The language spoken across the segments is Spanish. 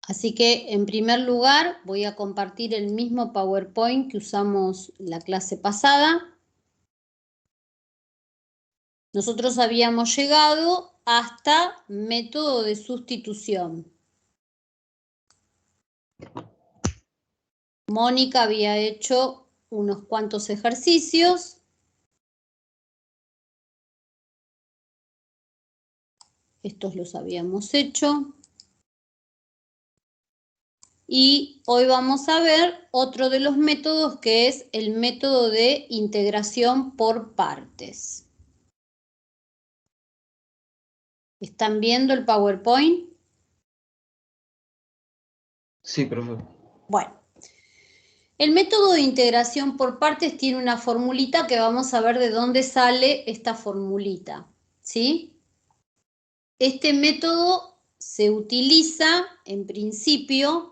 Así que, en primer lugar, voy a compartir el mismo PowerPoint que usamos la clase pasada. Nosotros habíamos llegado hasta método de sustitución. Mónica había hecho unos cuantos ejercicios. Estos los habíamos hecho. Y hoy vamos a ver otro de los métodos que es el método de integración por partes. ¿Están viendo el PowerPoint? Sí, profe. Bueno, el método de integración por partes tiene una formulita que vamos a ver de dónde sale esta formulita, ¿sí? Este método se utiliza, en principio,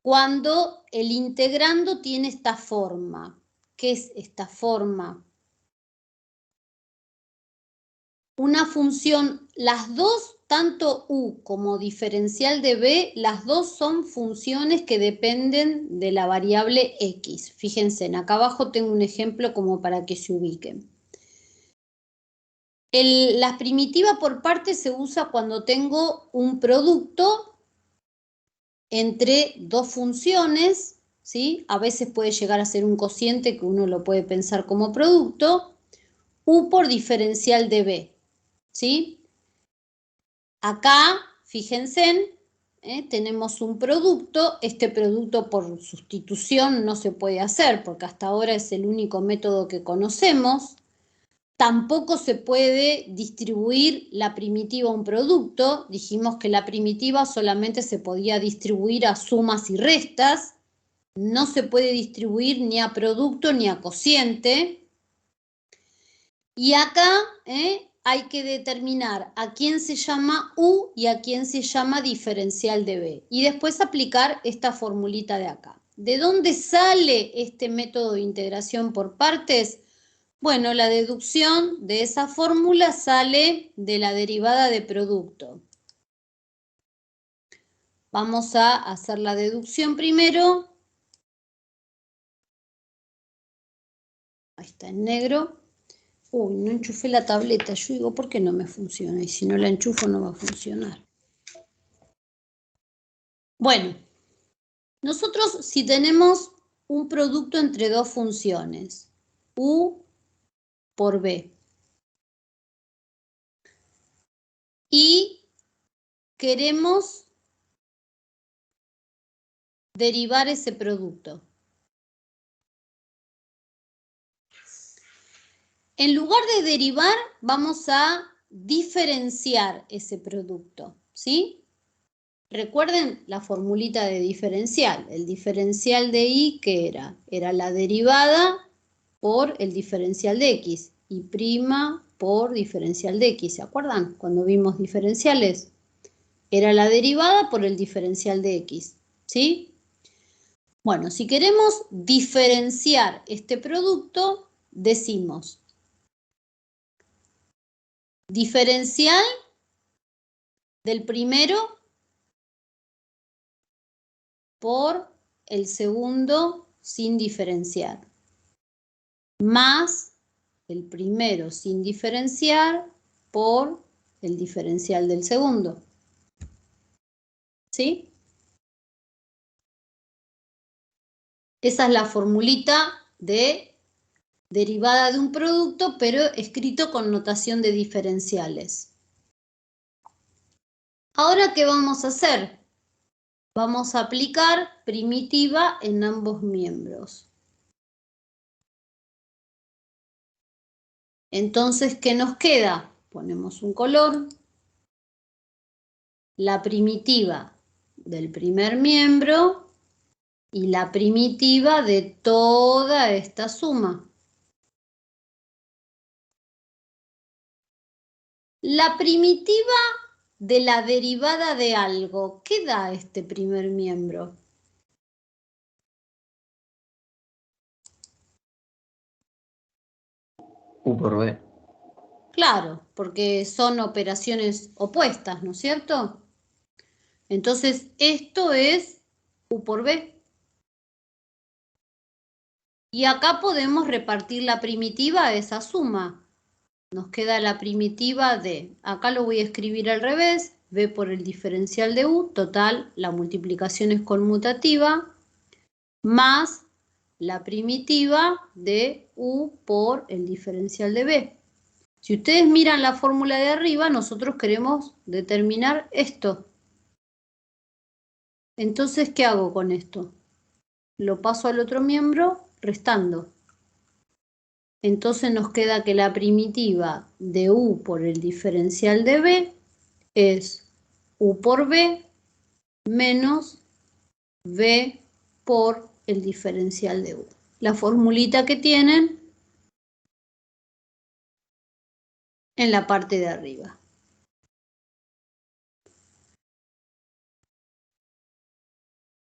cuando el integrando tiene esta forma. ¿Qué es esta forma? Una función, las dos, tanto u como diferencial de b, las dos son funciones que dependen de la variable x. Fíjense, acá abajo tengo un ejemplo como para que se ubiquen. La primitiva por partes se usa cuando tengo un producto entre dos funciones, ¿sí? A veces puede llegar a ser un cociente que uno lo puede pensar como producto, u por diferencial de b, ¿sí? Acá, fíjense, tenemos un producto. Este producto por sustitución no se puede hacer porque hasta ahora es el único método que conocemos. Tampoco se puede distribuir la primitiva a un producto. Dijimos que la primitiva solamente se podía distribuir a sumas y restas. No se puede distribuir ni a producto ni a cociente. Y acá hay que determinar a quién se llama U y a quién se llama diferencial de B. Y después aplicar esta formulita de acá. ¿De dónde sale este método de integración por partes? Bueno, la deducción de esa fórmula sale de la derivada de producto. Vamos a hacer la deducción primero. Ahí está en negro. Uy, no enchufé la tableta. Yo digo, ¿por qué no me funciona? Y si no la enchufo no va a funcionar. Bueno, nosotros si tenemos un producto entre dos funciones, U por B, y queremos derivar ese producto. En lugar de derivar, vamos a diferenciar ese producto, ¿sí? Recuerden la formulita de diferencial. El diferencial de y, ¿qué era? Era la derivada por el diferencial de x y prima por diferencial de x. ¿Se acuerdan? Cuando vimos diferenciales. Era la derivada por el diferencial de x, ¿sí? Bueno, si queremos diferenciar este producto, decimos diferencial del primero por el segundo sin diferenciar, más el primero sin diferenciar por el diferencial del segundo. ¿Sí? Esa es la formulita de derivada de un producto, pero escrito con notación de diferenciales. Ahora, ¿qué vamos a hacer? Vamos a aplicar primitiva en ambos miembros. Entonces, ¿qué nos queda? Ponemos un color. La primitiva del primer miembro y la primitiva de toda esta suma. La primitiva de la derivada de algo, ¿qué da este primer miembro? U por B. Claro, porque son operaciones opuestas, ¿no es cierto? Entonces, esto es U por B. Y acá podemos repartir la primitiva a esa suma. Nos queda la primitiva de, acá lo voy a escribir al revés, B por el diferencial de U, total, la multiplicación es conmutativa, más la primitiva de U por el diferencial de B. Si ustedes miran la fórmula de arriba, nosotros queremos determinar esto. Entonces, ¿qué hago con esto? Lo paso al otro miembro restando. Entonces nos queda que la primitiva de U por el diferencial de B es U por B menos B por el diferencial de U. La formulita que tienen en la parte de arriba.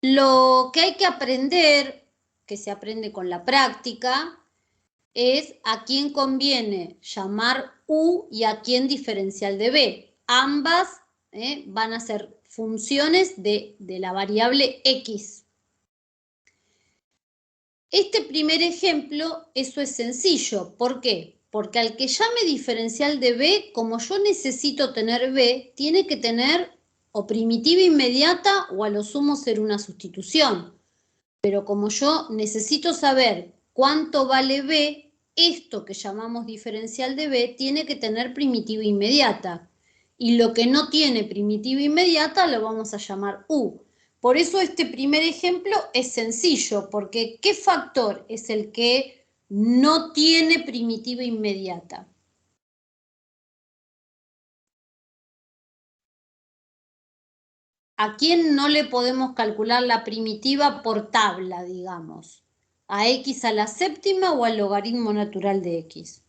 Lo que hay que aprender, que se aprende con la práctica, es a quién conviene llamar U y a quién diferencial de B. Ambas van a ser funciones de la variable X. Este primer ejemplo, eso es sencillo. ¿Por qué? Porque al que llame diferencial de B, como yo necesito tener B, tiene que tener o primitiva inmediata o a lo sumo ser una sustitución. Pero como yo necesito saber cuánto vale B, esto que llamamos diferencial de B tiene que tener primitiva inmediata. Y lo que no tiene primitiva inmediata lo vamos a llamar U. Por eso este primer ejemplo es sencillo, porque ¿qué factor es el que no tiene primitiva inmediata? ¿A quién no le podemos calcular la primitiva por tabla, digamos? ¿A x a la séptima o al logaritmo natural de x?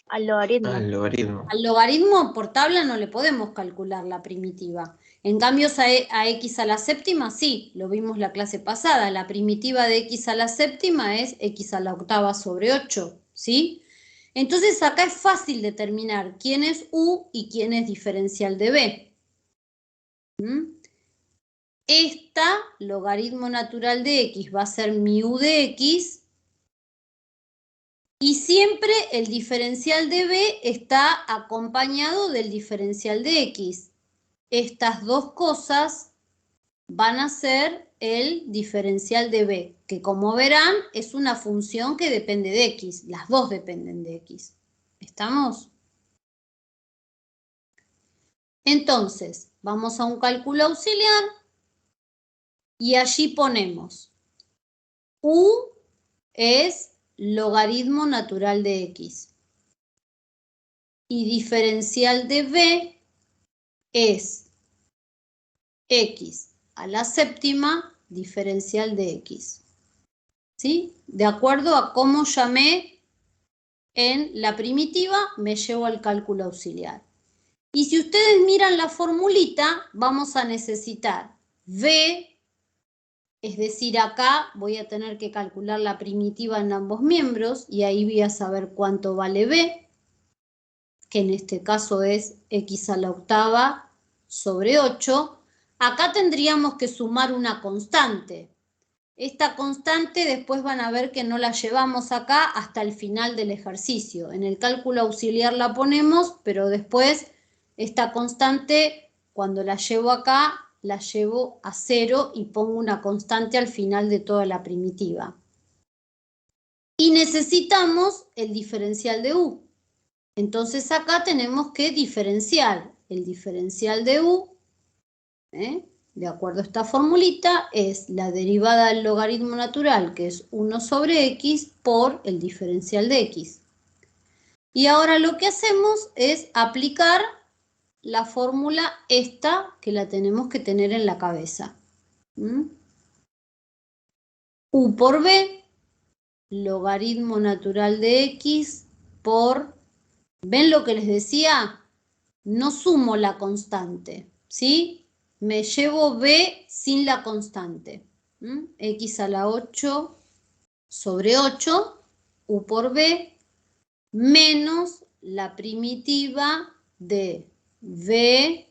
Al logaritmo. Al logaritmo. Al logaritmo por tabla no le podemos calcular la primitiva. En cambio, a x a la séptima sí, lo vimos la clase pasada. La primitiva de x a la séptima es x a la octava sobre 8, ¿sí? Entonces acá es fácil determinar quién es u y quién es diferencial de b. Esta, logaritmo natural de x, va a ser mi u de x. Y siempre el diferencial de b está acompañado del diferencial de x. Estas dos cosas van a ser el diferencial de b, que como verán es una función que depende de x. Las dos dependen de x. ¿Estamos? Entonces, vamos a un cálculo auxiliar y allí ponemos u es logaritmo natural de x. Y diferencial de b es x a la séptima diferencial de x. ¿Sí? De acuerdo a cómo llamé en la primitiva, me llevo al cálculo auxiliar. Y si ustedes miran la formulita, vamos a necesitar b, es decir, acá voy a tener que calcular la primitiva en ambos miembros y ahí voy a saber cuánto vale b, que en este caso es x a la octava sobre 8. Acá tendríamos que sumar una constante. Esta constante después van a ver que no la llevamos acá hasta el final del ejercicio. En el cálculo auxiliar la ponemos, pero después esta constante, cuando la llevo acá, la llevo a 0 y pongo una constante al final de toda la primitiva. Y necesitamos el diferencial de u. Entonces acá tenemos que diferenciar. El diferencial de u, de acuerdo a esta formulita, es la derivada del logaritmo natural, que es 1 sobre x, por el diferencial de x. Y ahora lo que hacemos es aplicar la fórmula esta, que la tenemos que tener en la cabeza. U por b, logaritmo natural de x, por... ¿Ven lo que les decía? No sumo la constante, ¿sí? Me llevo b sin la constante. X a la 8 sobre 8, u por b, menos la primitiva de b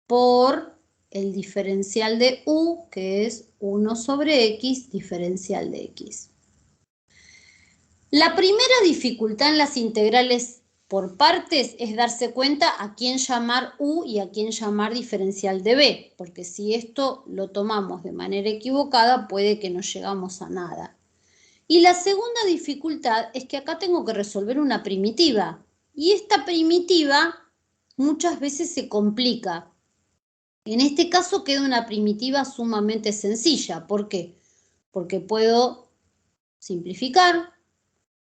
por el diferencial de u, que es 1 sobre x diferencial de x. La primera dificultad en las integrales por partes es darse cuenta a quién llamar u y a quién llamar diferencial de b, porque si esto lo tomamos de manera equivocada puede que no llegamos a nada. Y la segunda dificultad es que acá tengo que resolver una primitiva, y esta primitiva muchas veces se complica. En este caso queda una primitiva sumamente sencilla. ¿Por qué? Porque puedo simplificar.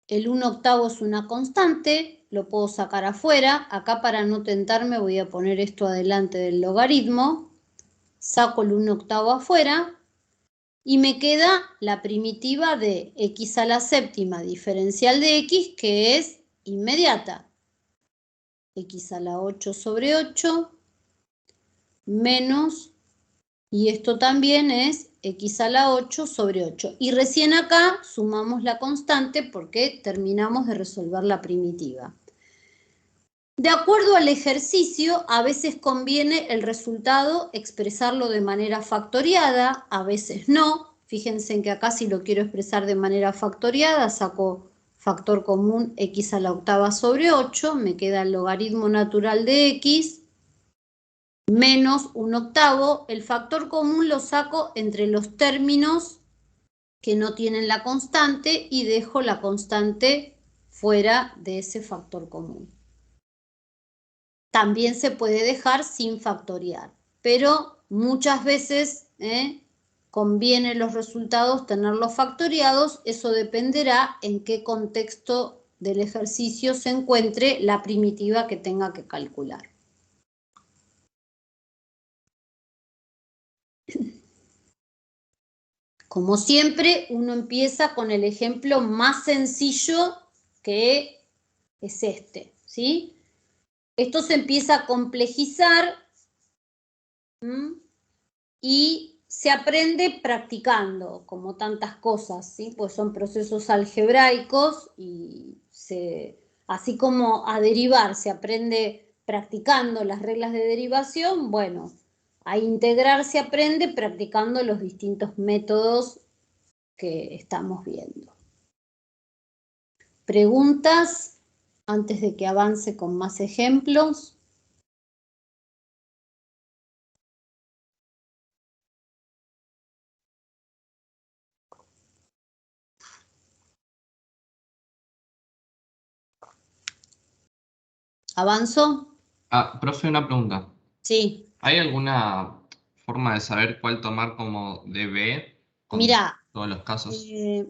El 1/8 es una constante, lo puedo sacar afuera. Acá para no tentarme voy a poner esto adelante del logaritmo. Saco el 1/8 afuera y me queda la primitiva de x a la séptima diferencial de x, que es inmediata. X a la 8 sobre 8 menos, y esto también es x a la 8 sobre 8. Y recién acá sumamos la constante porque terminamos de resolver la primitiva. De acuerdo al ejercicio, a veces conviene el resultado expresarlo de manera factoriada, a veces no. Fíjense en que acá si lo quiero expresar de manera factoriada, saco factor común x a la octava sobre 8, me queda el logaritmo natural de x, menos 1/8, el factor común lo saco entre los términos que no tienen la constante y dejo la constante fuera de ese factor común. También se puede dejar sin factoriar, pero muchas veces conviene los resultados tenerlos factoriados. Eso dependerá en qué contexto del ejercicio se encuentre la primitiva que tenga que calcular. Como siempre, uno empieza con el ejemplo más sencillo, que es este, ¿sí? Esto se empieza a complejizar y se aprende practicando, como tantas cosas, ¿sí? Pues son procesos algebraicos y así como a derivar se aprende practicando las reglas de derivación, bueno, a integrar se aprende practicando los distintos métodos que estamos viendo. ¿Preguntas antes de que avance con más ejemplos? ¿Avanzo? Profe, una pregunta. Sí. ¿Hay alguna forma de saber cuál tomar como DB con Mira, todos los casos?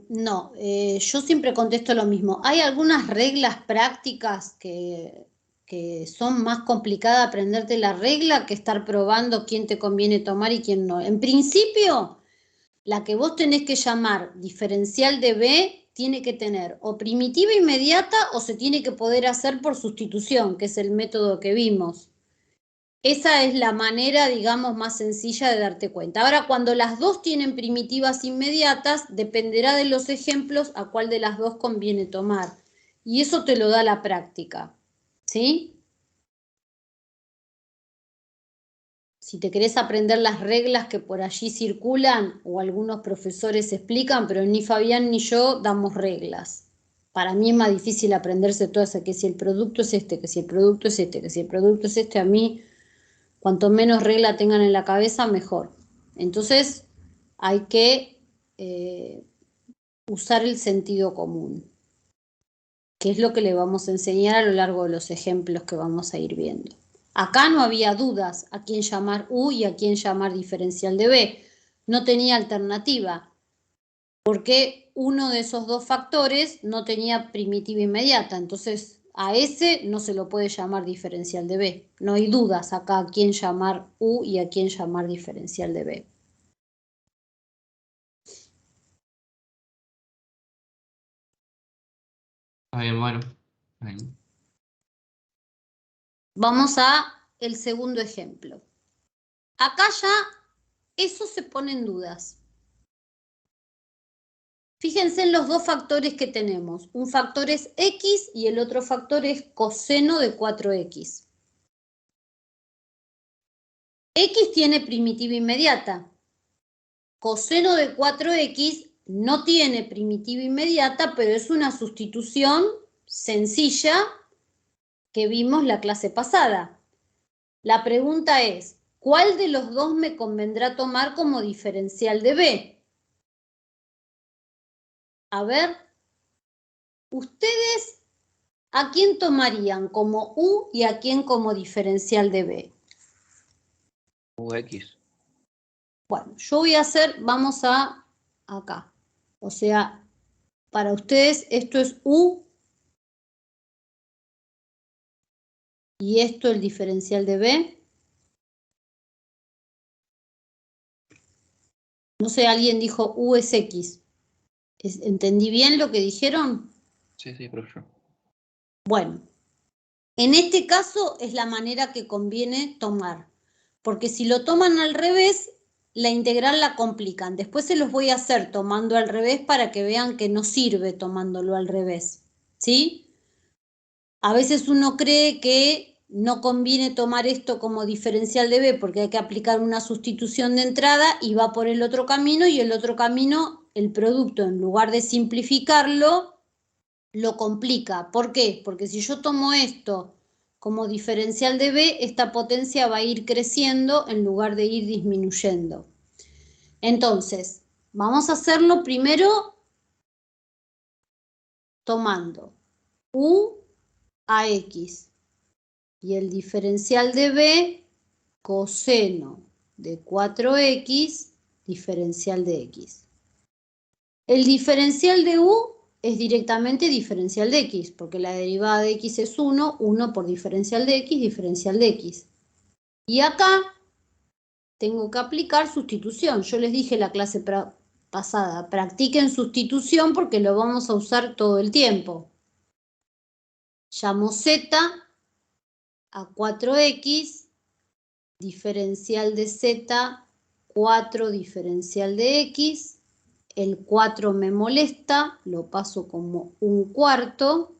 no, yo siempre contesto lo mismo. Hay algunas reglas prácticas que son más complicadas aprenderte la regla que estar probando quién te conviene tomar y quién no. En principio, la que vos tenés que llamar diferencial de B tiene que tener o primitiva inmediata o se tiene que poder hacer por sustitución, que es el método que vimos. Esa es la manera, digamos, más sencilla de darte cuenta. Ahora, cuando las dos tienen primitivas inmediatas, dependerá de los ejemplos a cuál de las dos conviene tomar. Y eso te lo da la práctica, ¿sí? Si te querés aprender las reglas que por allí circulan, o algunos profesores explican, pero ni Fabián ni yo damos reglas. Para mí es más difícil aprenderse todas, que si el producto es este, que si el producto es este, que si el producto es este, a mí... Cuanto menos regla tengan en la cabeza, mejor. Entonces, hay que usar el sentido común, que es lo que le vamos a enseñar a lo largo de los ejemplos que vamos a ir viendo. Acá no había dudas a quién llamar U y a quién llamar diferencial de B. No tenía alternativa, porque uno de esos dos factores no tenía primitiva inmediata. Entonces, a ese no se lo puede llamar diferencial de B. No hay dudas acá a quién llamar U y a quién llamar diferencial de B. Está bien, bueno. Bien. Vamos a el segundo ejemplo. Acá ya eso se pone en dudas. Fíjense en los dos factores que tenemos. Un factor es x y el otro factor es coseno de 4x. X tiene primitiva inmediata. Coseno de 4X no tiene primitiva inmediata, pero es una sustitución sencilla que vimos la clase pasada. La pregunta es, ¿cuál de los dos me convendrá tomar como diferencial de B? A ver, ¿ustedes a quién tomarían como U y a quién como diferencial de B? UX. Bueno, yo voy a hacer, vamos a acá. O sea, para ustedes esto es U y esto el diferencial de B. No sé, alguien dijo U es X. ¿Entendí bien lo que dijeron? Sí, sí, profesor. Bueno, en este caso es la manera que conviene tomar, porque si lo toman al revés, la integral la complican. Después se los voy a hacer tomando al revés para que vean que no sirve tomándolo al revés, ¿sí? A veces uno cree que no conviene tomar esto como diferencial de B porque hay que aplicar una sustitución de entrada y va por el otro camino y el otro camino, el producto, en lugar de simplificarlo, lo complica. ¿Por qué? Porque si yo tomo esto como diferencial de B, esta potencia va a ir creciendo en lugar de ir disminuyendo. Entonces, vamos a hacerlo primero tomando U a X y el diferencial de B, coseno de 4X, diferencial de X. El diferencial de U es directamente diferencial de X, porque la derivada de X es 1, 1 por diferencial de X, diferencial de X. Y acá tengo que aplicar sustitución. Yo les dije la clase pasada, practiquen sustitución porque lo vamos a usar todo el tiempo. Llamo Z a 4X, diferencial de Z, 4 diferencial de X, el 4 me molesta, lo paso como un cuarto.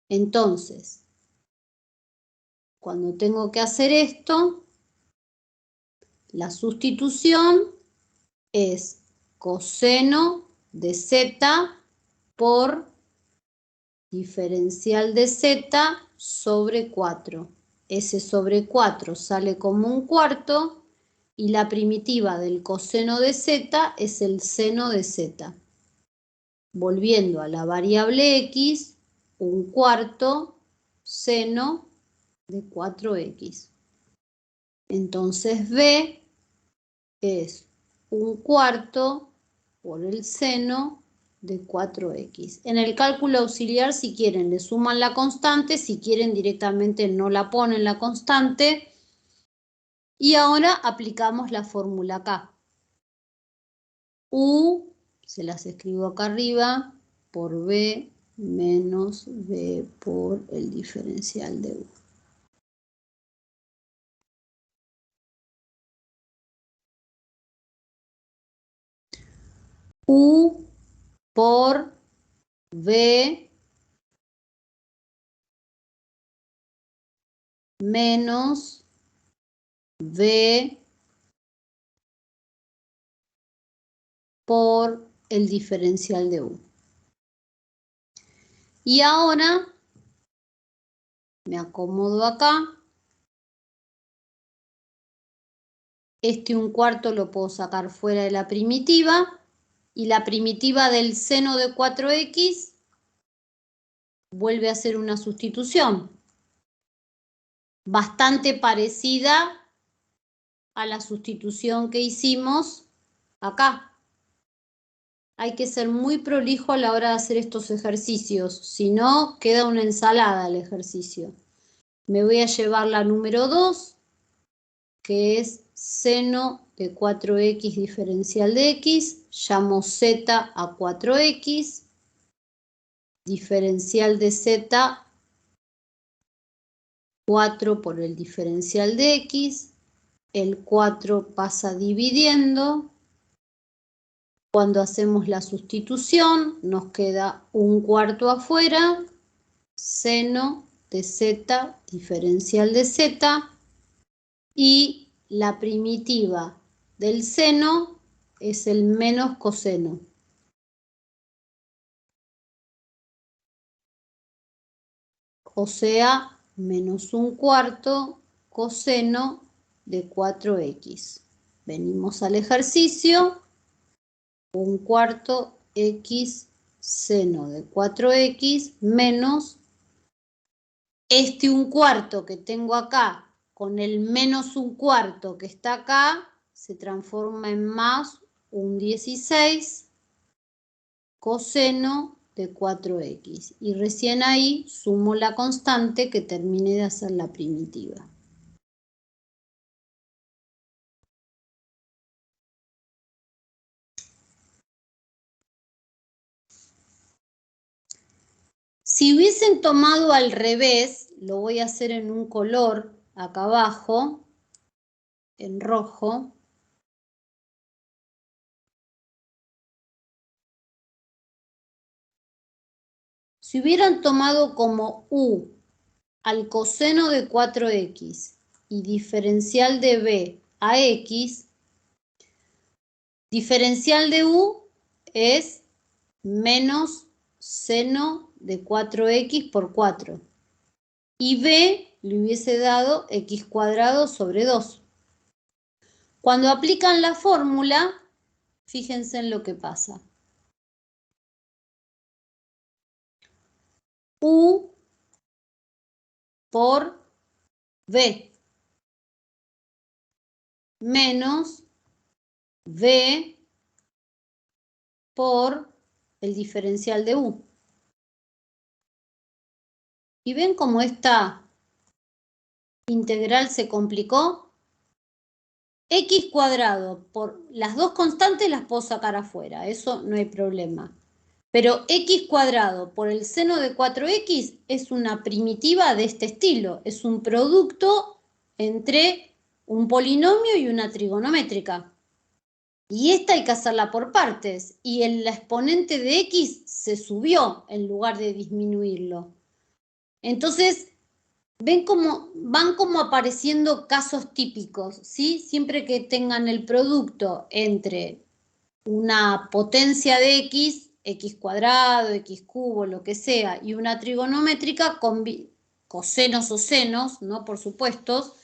Entonces, cuando tengo que hacer esto, la sustitución es coseno de Z por diferencial de Z sobre 4. Ese sobre 4 sale como un cuarto y la primitiva del coseno de Z es el seno de Z. Volviendo a la variable X, un cuarto seno de 4X. Entonces B es un cuarto por el seno de 4X. En el cálculo auxiliar, si quieren, le suman la constante, si quieren directamente no la ponen la constante. Y ahora aplicamos la fórmula acá. U, se las escribo acá arriba, por B menos B por el diferencial de U. U por B menos B por el diferencial de U. Y ahora me acomodo acá. Este un cuarto lo puedo sacar fuera de la primitiva. Y la primitiva del seno de 4X vuelve a ser una sustitución. Bastante parecida a la sustitución que hicimos acá. Hay que ser muy prolijo a la hora de hacer estos ejercicios, si no queda una ensalada el ejercicio. Me voy a llevar la número 2, que es seno de 4X diferencial de X, llamo Z a 4X, diferencial de Z, 4 por el diferencial de X, el 4 pasa dividiendo. Cuando hacemos la sustitución, nos queda un cuarto afuera, seno de Z, diferencial de Z, y la primitiva del seno es el menos coseno. O sea, menos 1/4 coseno de 4x. Venimos al ejercicio. 1/4 x seno de 4x menos este 1/4 que tengo acá con el menos 1/4 que está acá se transforma en más un 16 coseno de 4x. Y recién ahí sumo la constante que terminé de hacer la primitiva. Si hubiesen tomado al revés, lo voy a hacer en un color acá abajo, en rojo. Si hubieran tomado como u al coseno de 4x y diferencial de b a x, diferencial de u es menos seno de 4x por 4. Y b le hubiese dado x cuadrado sobre 2. Cuando aplican la fórmula, fíjense en lo que pasa. U por b menos b por el diferencial de u. ¿Y ven cómo esta integral se complicó? X cuadrado por las dos constantes las puedo sacar afuera, eso no hay problema. Pero x cuadrado por el seno de 4x es una primitiva de este estilo, es un producto entre un polinomio y una trigonométrica. Y esta hay que hacerla por partes, y el exponente de x se subió en lugar de disminuirlo. Entonces, ven cómo van como apareciendo casos típicos, ¿sí? Siempre que tengan el producto entre una potencia de x, x cuadrado, x cubo, lo que sea, y una trigonométrica con cosenos o senos, ¿no? Por supuesto,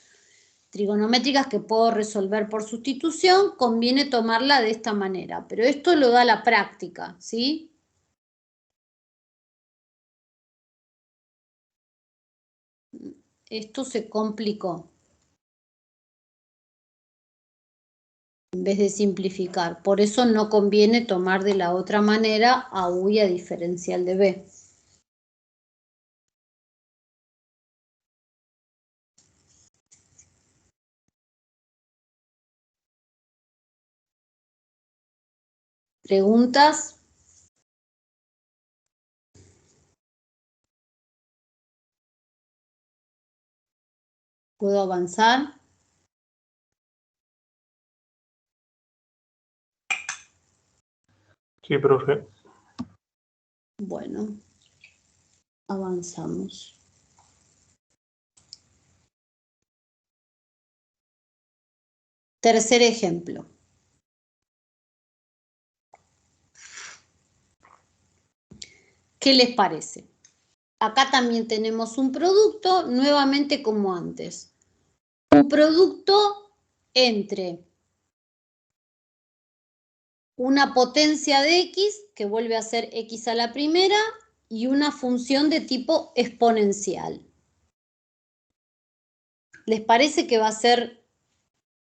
trigonométricas que puedo resolver por sustitución, conviene tomarla de esta manera, pero esto lo da la práctica, ¿sí? Esto se complicó en vez de simplificar. Por eso no conviene tomar de la otra manera a u y a diferencial de b. ¿Preguntas? ¿Puedo avanzar? Sí, profe. Bueno, avanzamos. Tercer ejemplo. ¿Qué les parece? Acá también tenemos un producto, nuevamente como antes. Un producto entre una potencia de x, que vuelve a ser x a la primera, y una función de tipo exponencial. ¿Les parece que va a ser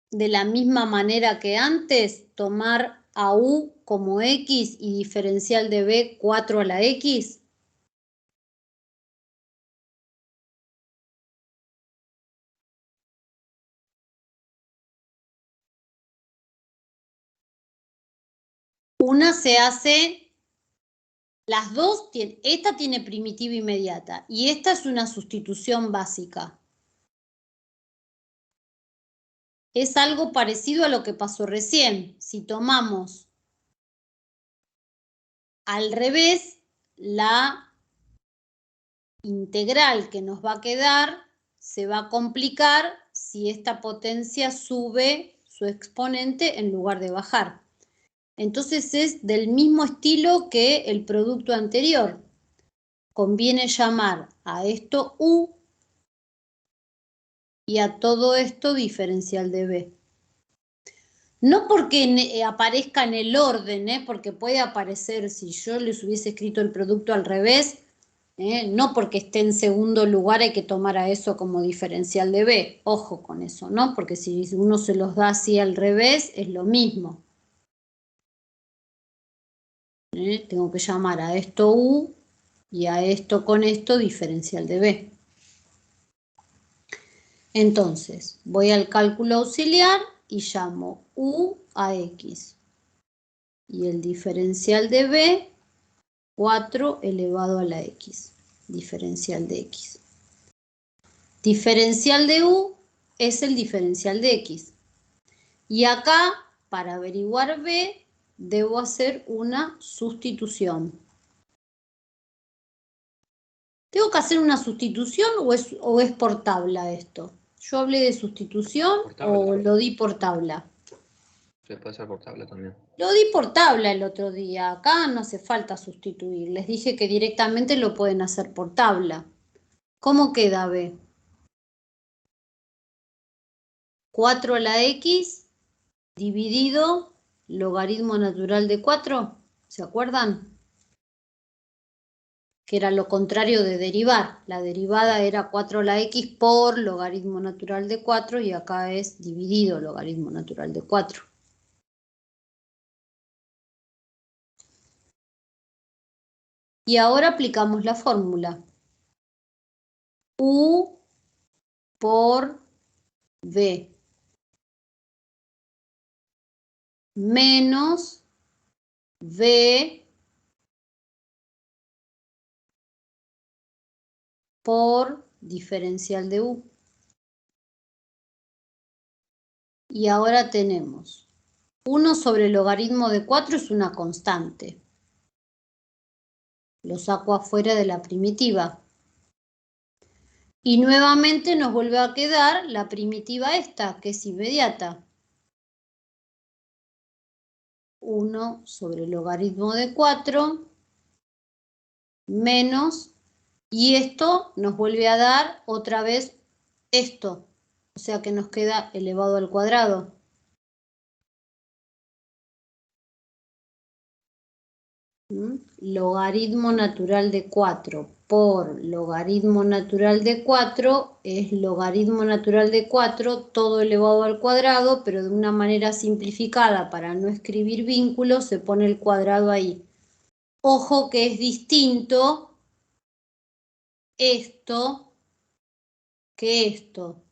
de la misma manera que antes, tomar a u como x y diferencial de b 4 a la x? Una se hace, las dos, esta tiene primitiva inmediata y esta es una sustitución básica. Es algo parecido a lo que pasó recién. Si tomamos al revés, la integral que nos va a quedar se va a complicar si esta potencia sube su exponente en lugar de bajar. Entonces es del mismo estilo que el producto anterior. Conviene llamar a esto U y a todo esto diferencial de B. No porque aparezca en el orden, porque puede aparecer, si yo les hubiese escrito el producto al revés, no porque esté en segundo lugar hay que tomar a eso como diferencial de B. Ojo con eso, ¿no? Porque si uno se los da así al revés, es lo mismo. Tengo que llamar a esto U y a esto con esto diferencial de B. Entonces, voy al cálculo auxiliar y llamo U a X. Y el diferencial de B, 4 elevado a la X. Diferencial de X. Diferencial de U es el diferencial de X. Y acá, para averiguar B, debo hacer una sustitución. ¿Tengo que hacer una sustitución o es por tabla esto? ¿Yo hablé de sustitución Por tabla. o lo di por tabla? Se puede hacer por tabla también. Lo di por tabla el otro día. Acá no hace falta sustituir. Les dije que directamente lo pueden hacer por tabla. ¿Cómo queda B? 4 a la X dividido logaritmo natural de 4. ¿Se acuerdan? Que era lo contrario de derivar. La derivada era 4 a la X por logaritmo natural de 4 y acá es dividido logaritmo natural de 4. Y ahora aplicamos la fórmula. U por V menos V por diferencial de U. Y ahora tenemos 1 sobre el logaritmo de 4 es una constante. Lo saco afuera de la primitiva. Y nuevamente nos vuelve a quedar la primitiva esta, que es inmediata. 1 sobre el logaritmo de 4 menos, y esto nos vuelve a dar otra vez esto. O sea que nos queda elevado al cuadrado. Logaritmo natural de 4 por logaritmo natural de 4 es logaritmo natural de 4 todo elevado al cuadrado, pero de una manera simplificada para no escribir vínculos se pone el cuadrado ahí. Ojo que es distinto esto que esto.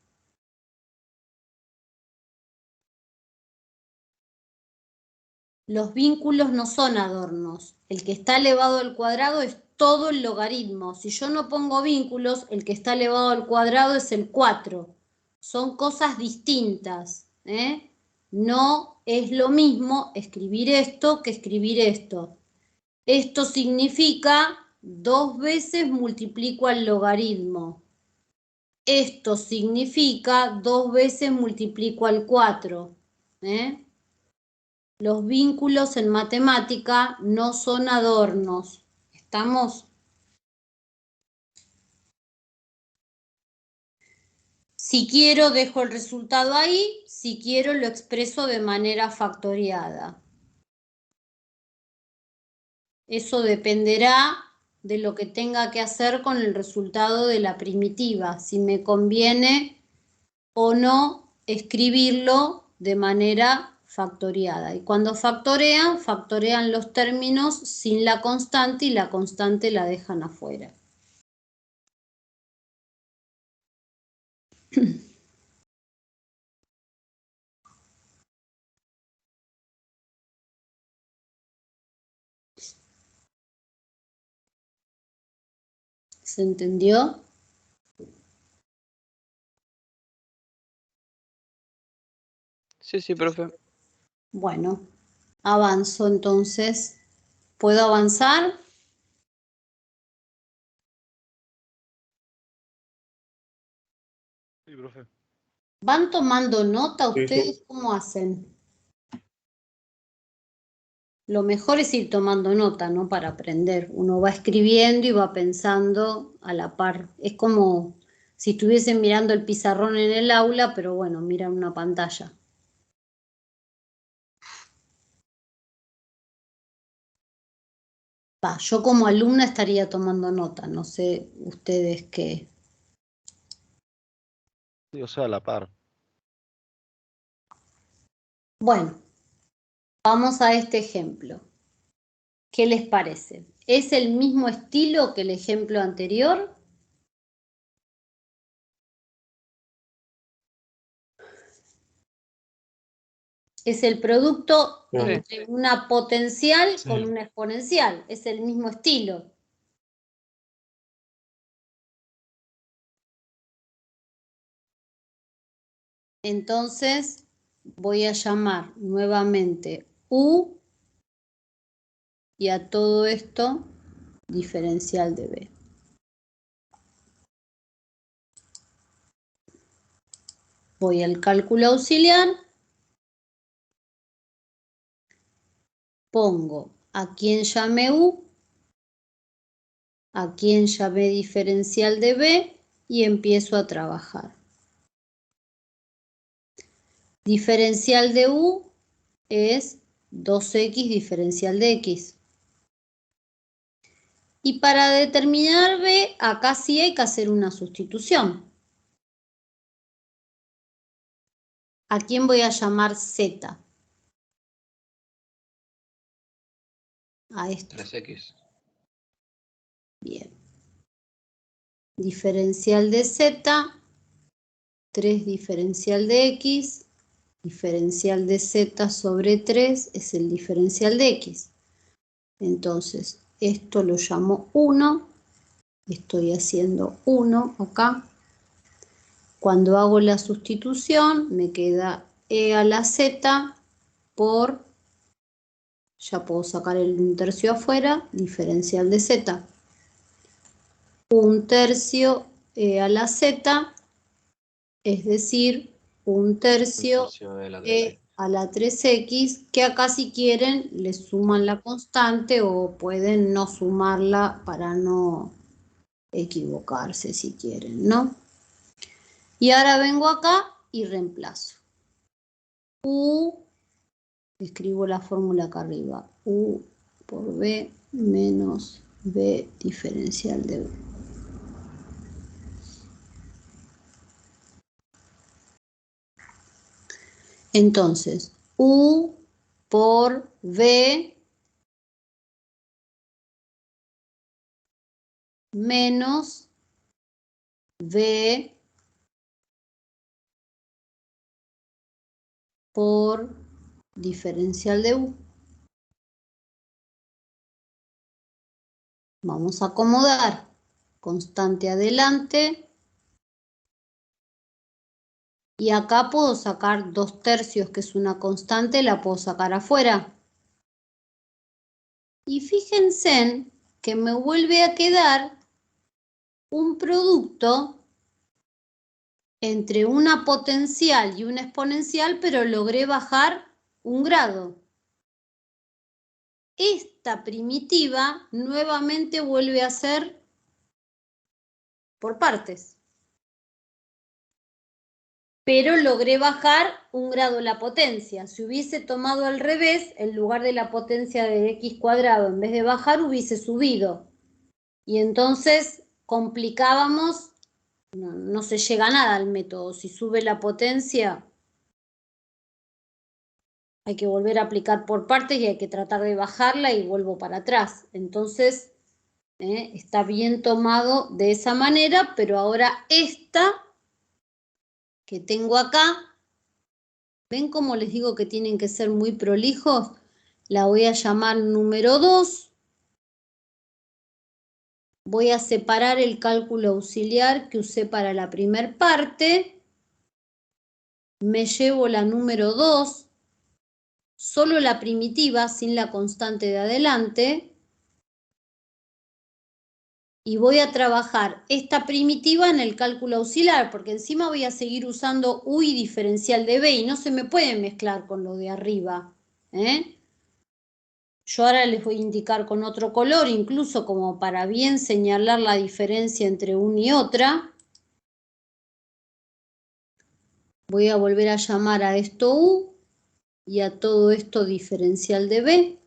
Los vínculos no son adornos. El que está elevado al cuadrado es todo el logaritmo. Si yo no pongo vínculos, el que está elevado al cuadrado es el 4. Son cosas distintas. No es lo mismo escribir esto que escribir esto. Esto significa 2 veces multiplico al logaritmo. Esto significa 2 veces multiplico al 4. Los vínculos en matemática no son adornos. ¿Estamos? Si quiero, dejo el resultado ahí. Si quiero, lo expreso de manera factoriada. Eso dependerá de lo que tenga que hacer con el resultado de la primitiva. Si me conviene o no escribirlo de manera factoriada. Y cuando factorean los términos sin la constante y la constante la dejan afuera. ¿Se entendió? Sí, profe. Bueno, avanzo entonces. ¿Puedo avanzar? Sí, profe. ¿Van tomando nota Sí, ustedes? sí. ¿Cómo hacen? Lo mejor es ir tomando nota, ¿no? Para aprender. Uno va escribiendo y va pensando a la par. Es como si estuviesen mirando el pizarrón en el aula, pero bueno, miran una pantalla. Yo como alumna estaría tomando nota, no sé ustedes qué. Sí, o sea, a la par. Bueno, vamos a este ejemplo. ¿Qué les parece? ¿Es el mismo estilo que el ejemplo anterior? Es el producto Sí. entre una potencial Sí. con una exponencial. Es el mismo estilo. Entonces voy a llamar nuevamente U y a todo esto diferencial de B. Voy al cálculo auxiliar. Pongo a quien llamé U, a quien llamé diferencial de B y empiezo a trabajar. Diferencial de U es 2x diferencial de X. Y para determinar B, acá sí hay que hacer una sustitución. ¿A quién voy a llamar Z? A esto. 3x. Bien. Diferencial de Z, 3 diferencial de X, diferencial de Z sobre 3 es el diferencial de X. Entonces, esto lo llamo 1, estoy haciendo 1 acá. Cuando hago la sustitución, me queda E a la Z por, ya puedo sacar el 1/3 afuera, diferencial de Z. 1/3 E a la Z, es decir, 1/3 de la E a la 3x, que acá si quieren le suman la constante o pueden no sumarla para no equivocarse si quieren, ¿no? Y ahora vengo acá y reemplazo. U, escribo la fórmula acá arriba, U por B menos B diferencial de B. Entonces, U por B menos B por diferencial de U. Vamos a acomodar constante adelante. Y acá puedo sacar 2/3, que es una constante, la puedo sacar afuera. Y fíjense que me vuelve a quedar un producto entre una potencial y una exponencial, pero logré bajar 1 grado. Esta primitiva nuevamente vuelve a ser por partes. Pero logré bajar 1 grado la potencia. Si hubiese tomado al revés, en lugar de la potencia de x cuadrado, en vez de bajar, hubiese subido. Y entonces complicábamos, no se llega a nada al método. Si sube la potencia, hay que volver a aplicar por partes y hay que tratar de bajarla y vuelvo para atrás. Entonces, está bien tomado de esa manera, pero ahora esta que tengo acá, ¿ven cómo les digo que tienen que ser muy prolijos? La voy a llamar número 2. Voy a separar el cálculo auxiliar que usé para la primer parte. Me llevo la número 2, solo la primitiva, sin la constante de adelante. y voy a trabajar esta primitiva en el cálculo auxiliar, porque encima voy a seguir usando U y diferencial de B, y no se me puede mezclar con lo de arriba, ¿eh? Yo ahora les voy a indicar con otro color, incluso como para bien señalar la diferencia entre una y otra. Voy a volver a llamar a esto U y a todo esto diferencial de B.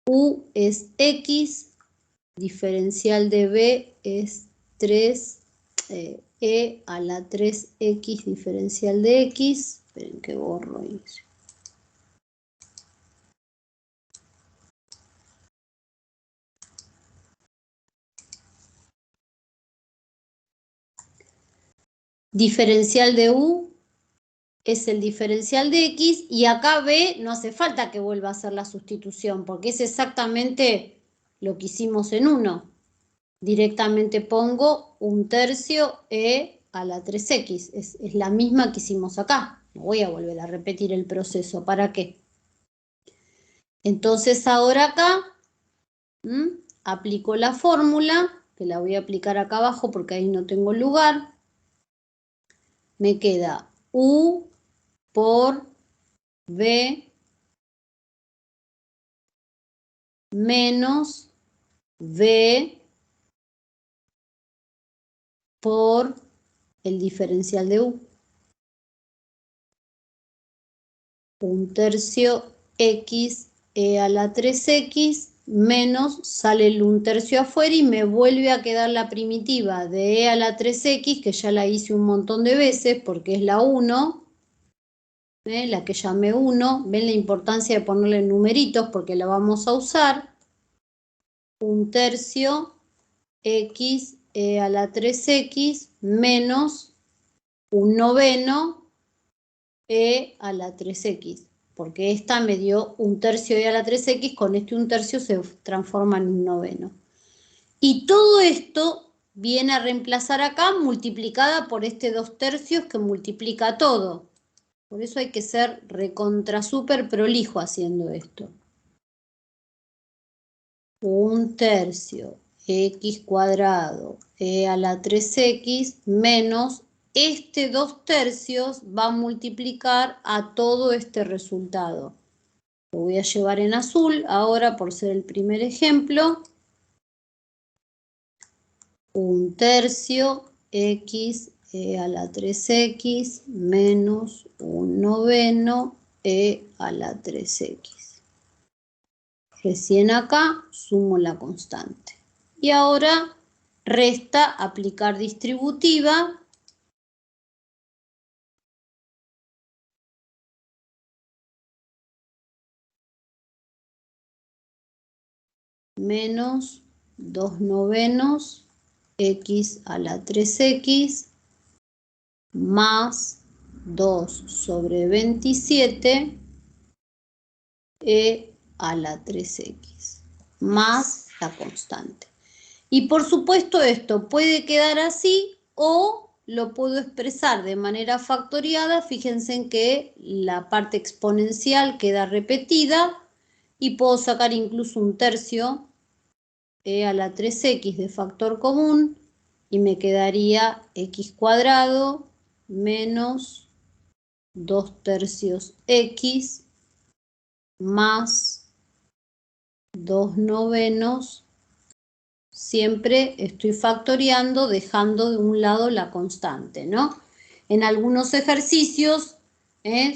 U es X, diferencial de B es 3 E a la 3X diferencial de X. Esperen que borro ahí. Diferencial de U es el diferencial de X, y acá B no hace falta que vuelva a hacer la sustitución, porque es exactamente lo que hicimos en 1. Directamente pongo 1/3 E a la 3X. Es la misma que hicimos acá. No voy a volver a repetir el proceso. ¿Para qué? Entonces ahora acá aplico la fórmula, que la voy a aplicar acá abajo porque ahí no tengo lugar. Me queda U por B menos B por el diferencial de U. 1/3 X E a la 3X menos, sale el 1/3 afuera y me vuelve a quedar la primitiva de E a la 3X, que ya la hice un montón de veces porque es la 1, la que llamé 1. Ven la importancia de ponerle numeritos porque la vamos a usar. 1/3 X E a la 3X menos 1/9 E a la 3X, porque esta me dio 1/3 E a la 3X, con este 1/3 se transforma en 1/9. Y todo esto viene a reemplazar acá multiplicada por este 2/3 que multiplica todo. Por eso hay que ser recontra súper prolijo haciendo esto. 1/3 X cuadrado E a la 3X menos este 2/3 va a multiplicar a todo este resultado. Lo voy a llevar en azul ahora por ser el primer ejemplo. 1/3 X E a la 3X menos 1/9 E a la 3X. Recién acá sumo la constante. Y ahora resta aplicar distributiva. Menos 2/9 X a la 3X más 2 sobre 27 E a la 3X más la constante. Y por supuesto esto puede quedar así o lo puedo expresar de manera factoriada. Fíjense en que la parte exponencial queda repetida y puedo sacar incluso 1/3 E a la 3X de factor común y me quedaría X cuadrado menos 2/3 X más 2/9. Siempre estoy factoriando dejando de un lado la constante, ¿no? En algunos ejercicios,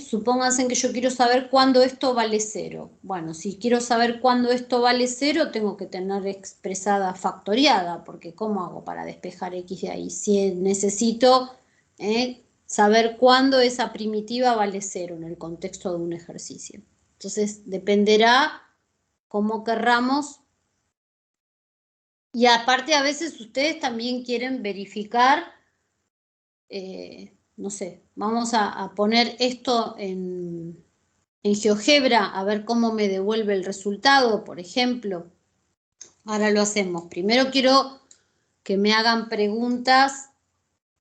supónganse que yo quiero saber cuándo esto vale 0. Bueno, si quiero saber cuándo esto vale 0, tengo que tener expresada factoriada, porque ¿cómo hago para despejar X de ahí? Si necesito saber cuándo esa primitiva vale 0 en el contexto de un ejercicio. Entonces, dependerá cómo querramos. Y aparte a veces ustedes también quieren verificar, no sé, vamos a poner esto en GeoGebra a ver cómo me devuelve el resultado, por ejemplo. Ahora lo hacemos. Primero quiero que me hagan preguntas.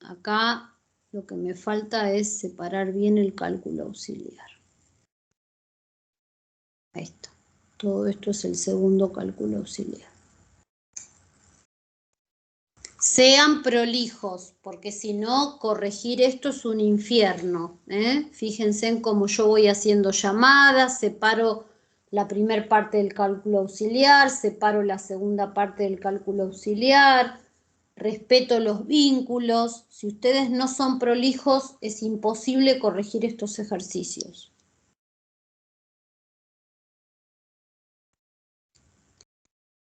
Acá lo que me falta es separar bien el cálculo auxiliar. Ahí está. Todo esto es el segundo cálculo auxiliar. Sean prolijos, porque si no, corregir esto es un infierno, ¿eh? Fíjense en cómo yo voy haciendo llamadas, separo la primera parte del cálculo auxiliar, separo la segunda parte del cálculo auxiliar, respeto los vínculos. Si ustedes no son prolijos, es imposible corregir estos ejercicios.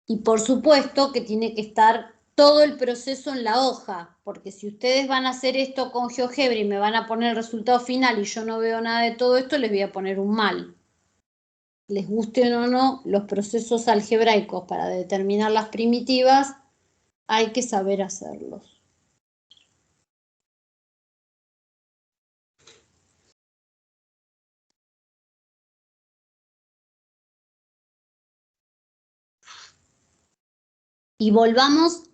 Y por supuesto que tiene que estar todo el proceso en la hoja, porque si ustedes van a hacer esto con GeoGebra y me van a poner el resultado final y yo no veo nada de todo esto, les voy a poner un mal. Les gusten o no, los procesos algebraicos para determinar las primitivas, hay que saber hacerlos. Y volvamos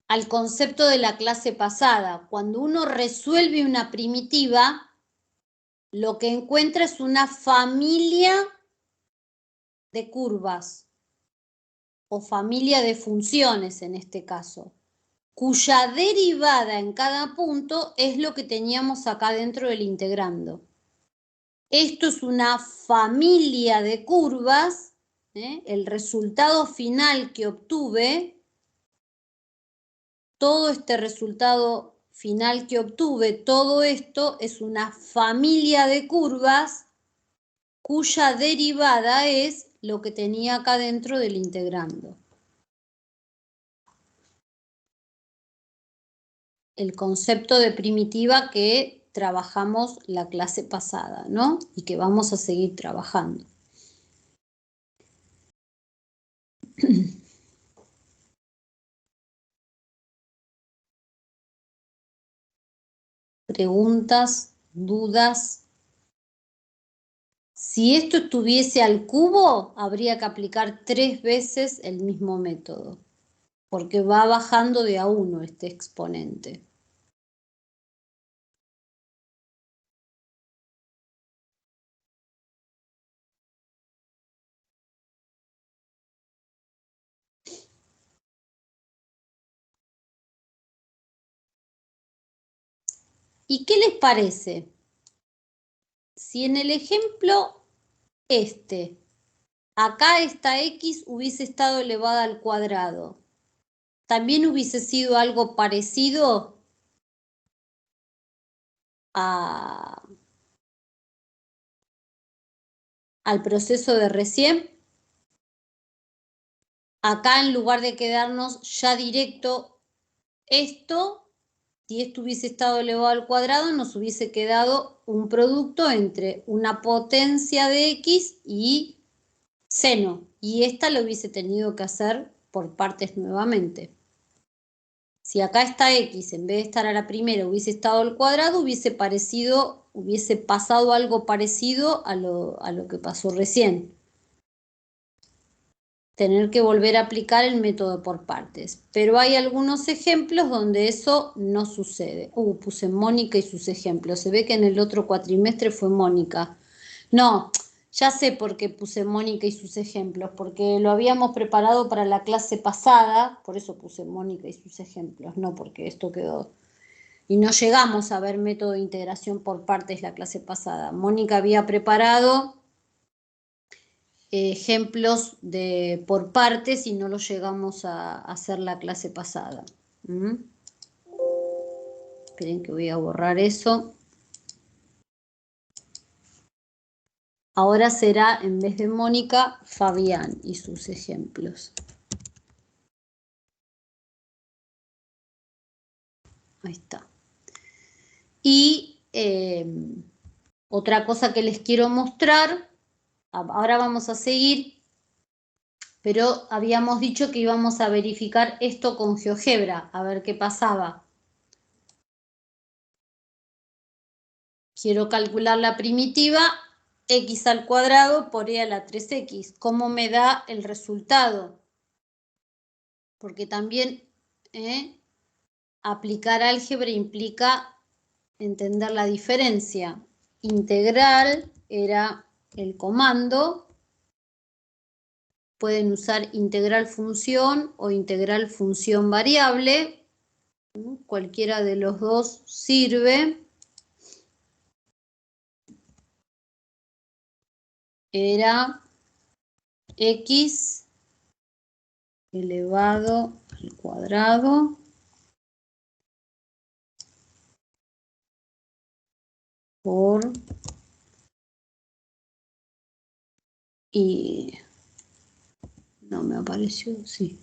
al concepto de la clase pasada. Cuando uno resuelve una primitiva, lo que encuentra es una familia de curvas o familia de funciones en este caso, cuya derivada en cada punto es lo que teníamos acá dentro del integrando. Esto es una familia de curvas, el resultado final que obtuve, todo este resultado final que obtuve, todo esto es una familia de curvas cuya derivada es lo que tenía acá dentro del integrando. El concepto de primitiva que trabajamos la clase pasada, ¿no? Y que vamos a seguir trabajando. Preguntas, dudas. Si esto estuviese al cubo, habría que aplicar 3 veces el mismo método, porque va bajando de a 1 este exponente. ¿Y qué les parece? Si en el ejemplo acá esta x hubiese estado elevada al cuadrado, ¿también hubiese sido algo parecido al proceso de recién? Acá en lugar de quedarnos ya directo esto, si esto hubiese estado elevado al cuadrado, nos hubiese quedado un producto entre una potencia de x y seno. Y esta lo hubiese tenido que hacer por partes nuevamente. Si acá está x, en vez de estar a la primera, hubiese estado al cuadrado, hubiese pasado algo parecido a lo que pasó recién. Tener que volver a aplicar el método por partes. Pero hay algunos ejemplos donde eso no sucede. Puse Mónica y sus ejemplos. Se ve que en el otro cuatrimestre fue Mónica. No, ya sé por qué puse Mónica y sus ejemplos, porque lo habíamos preparado para la clase pasada, por eso puse Mónica y sus ejemplos, no porque esto quedó. Y no llegamos a ver método de integración por partes la clase pasada. Mónica había preparado ejemplos por partes y no los llegamos a hacer la clase pasada. Esperen que voy a borrar eso. Ahora será, en vez de Mónica, Fabián y sus ejemplos. Ahí está. Y otra cosa que les quiero mostrar, ahora vamos a seguir, pero habíamos dicho que íbamos a verificar esto con GeoGebra, a ver qué pasaba. Quiero calcular la primitiva x al cuadrado por e a la 3x. ¿Cómo me da el resultado? Porque también aplicar álgebra implica entender la diferencia. Integral era el comando pueden usar integral función o integral función variable. Cualquiera de los dos sirve. Era x elevado al cuadrado por y no me apareció, sí.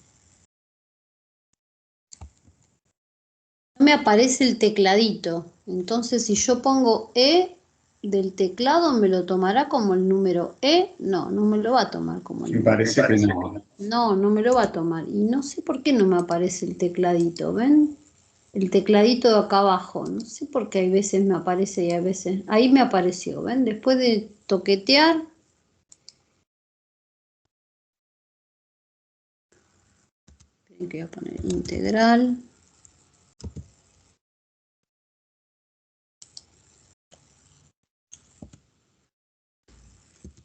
No me aparece el tecladito. Entonces, si yo pongo E del teclado, ¿me lo tomará como el número E? No, no me lo va a tomar como el Me número. parece que no. No, no me lo va a tomar. Y no sé por qué no me aparece el tecladito, ¿ven? El tecladito de acá abajo. No sé por qué hay veces me aparece y a veces... Ahí me apareció, ¿ven? Después de toquetear... Esperen que voy a poner integral.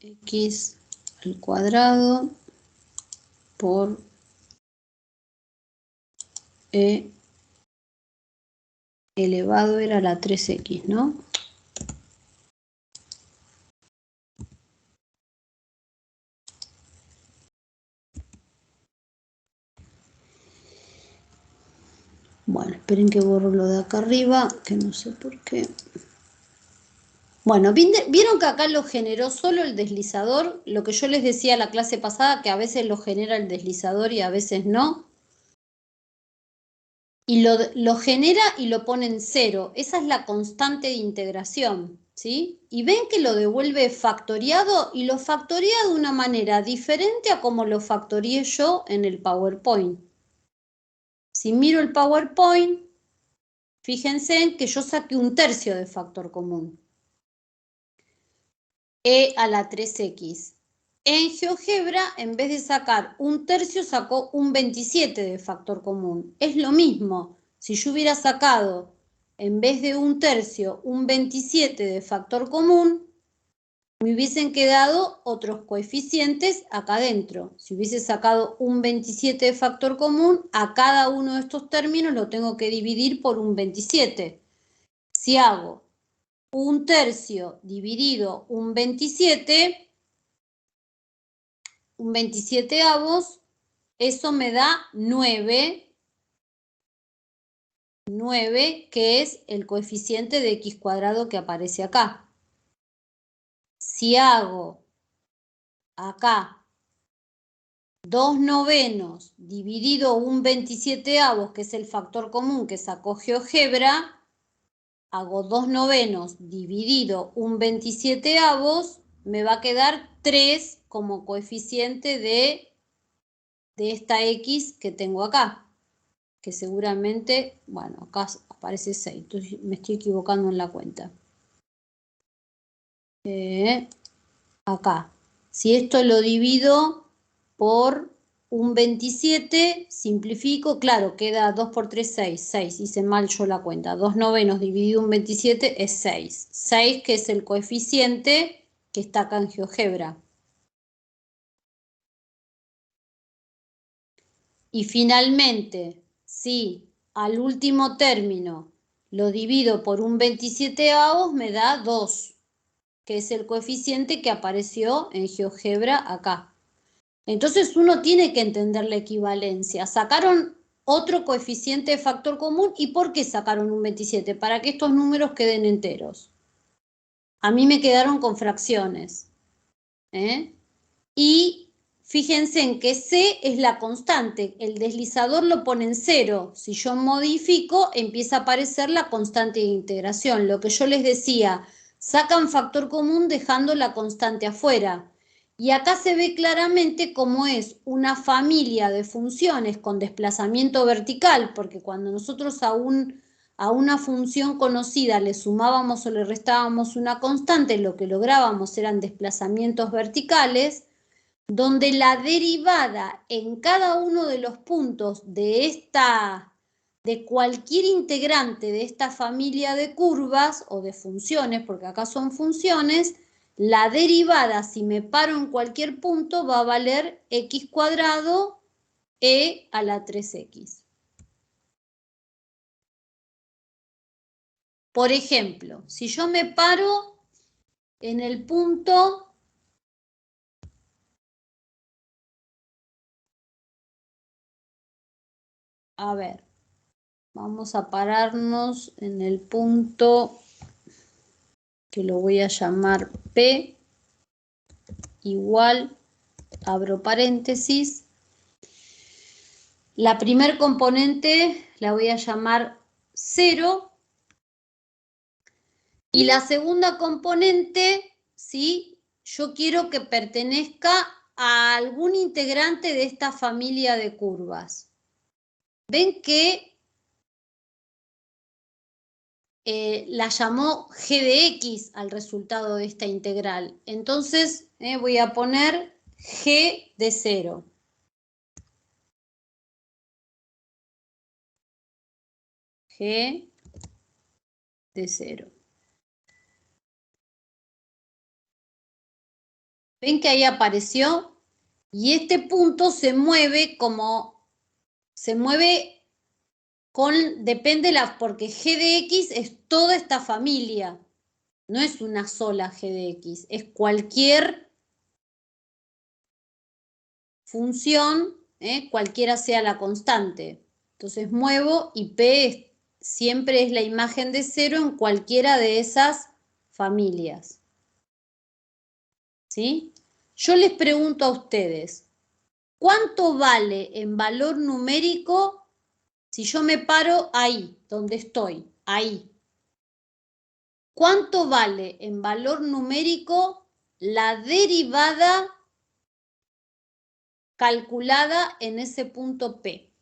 X al cuadrado por E elevado era la 3X, ¿no? Bueno, esperen que borro lo de acá arriba, que no sé por qué. Bueno, vieron que acá lo generó solo el deslizador, lo que yo les decía la clase pasada, que a veces lo genera el deslizador y a veces no. Y lo genera y lo pone en cero. Esa es la constante de integración, ¿sí? Y ven que lo devuelve factoriado y lo factorea de una manera diferente a como lo factorié yo en el PowerPoint. Si miro el PowerPoint, fíjense en que yo saqué 1/3 de factor común. E a la 3X. En GeoGebra, en vez de sacar 1/3, sacó 1/27 de factor común. Es lo mismo. Si yo hubiera sacado, en vez de 1/3, 1/27 de factor común, me hubiesen quedado otros coeficientes acá adentro. Si hubiese sacado 1/27 de factor común, a cada uno de estos términos lo tengo que dividir por 1/27. Si hago 1/3 dividido 1/27, 1/27avos, eso me da 9, que es el coeficiente de x cuadrado que aparece acá. Si hago acá 2/9 dividido 1/27avos, que es el factor común que sacó GeoGebra, hago 2/9 dividido 1/27avos, me va a quedar 3 como coeficiente de esta x que tengo acá, que seguramente, bueno, acá aparece 6, entonces me estoy equivocando en la cuenta. Acá, si esto lo divido por 1/27, simplifico, claro, queda 2 por 3, 6, hice mal yo la cuenta, 2/9 dividido 1/27 es 6, 6 que es el coeficiente que está acá en GeoGebra. Y finalmente, si al último término lo divido por 1/27avos, me da 2, que es el coeficiente que apareció en GeoGebra acá. Entonces uno tiene que entender la equivalencia. Sacaron otro coeficiente de factor común. ¿Y por qué sacaron 1/27? Para que estos números queden enteros. A mí me quedaron con fracciones. Y fíjense en que C es la constante. El deslizador lo pone en 0. Si yo modifico, empieza a aparecer la constante de integración. Lo que yo les decía, sacan factor común dejando la constante afuera. Y acá se ve claramente cómo es una familia de funciones con desplazamiento vertical, porque cuando nosotros a una función conocida le sumábamos o le restábamos una constante, lo que lográbamos eran desplazamientos verticales, donde la derivada en cada uno de los puntos de cualquier integrante de esta familia de curvas o de funciones, porque acá son funciones, La derivada, si me paro en cualquier punto, va a valer x cuadrado e a la 3x. Por ejemplo, si yo me paro en el punto a ver, vamos a pararnos en el punto que lo voy a llamar P igual, abro paréntesis. La primer componente la voy a llamar 0 y la segunda componente, ¿sí? Yo quiero que pertenezca a algún integrante de esta familia de curvas. Ven que la llamó g de x al resultado de esta integral. Entonces voy a poner g de 0. G de 0. ¿Ven que ahí apareció? Y este punto se mueve como, depende porque g de x es toda esta familia. No es una sola g de x, es cualquier función, cualquiera sea la constante. Entonces muevo y P siempre es la imagen de 0 en cualquiera de esas familias. ¿Sí? Yo les pregunto a ustedes, ¿cuánto vale en valor numérico si yo me paro ahí, donde estoy, ahí? ¿Cuánto vale en valor numérico la derivada calculada en ese punto P?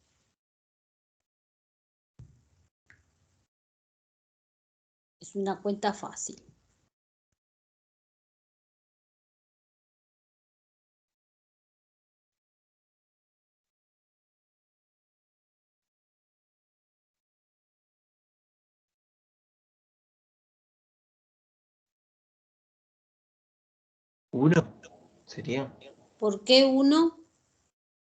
Es una cuenta fácil. ¿1 sería? ¿Por qué 1?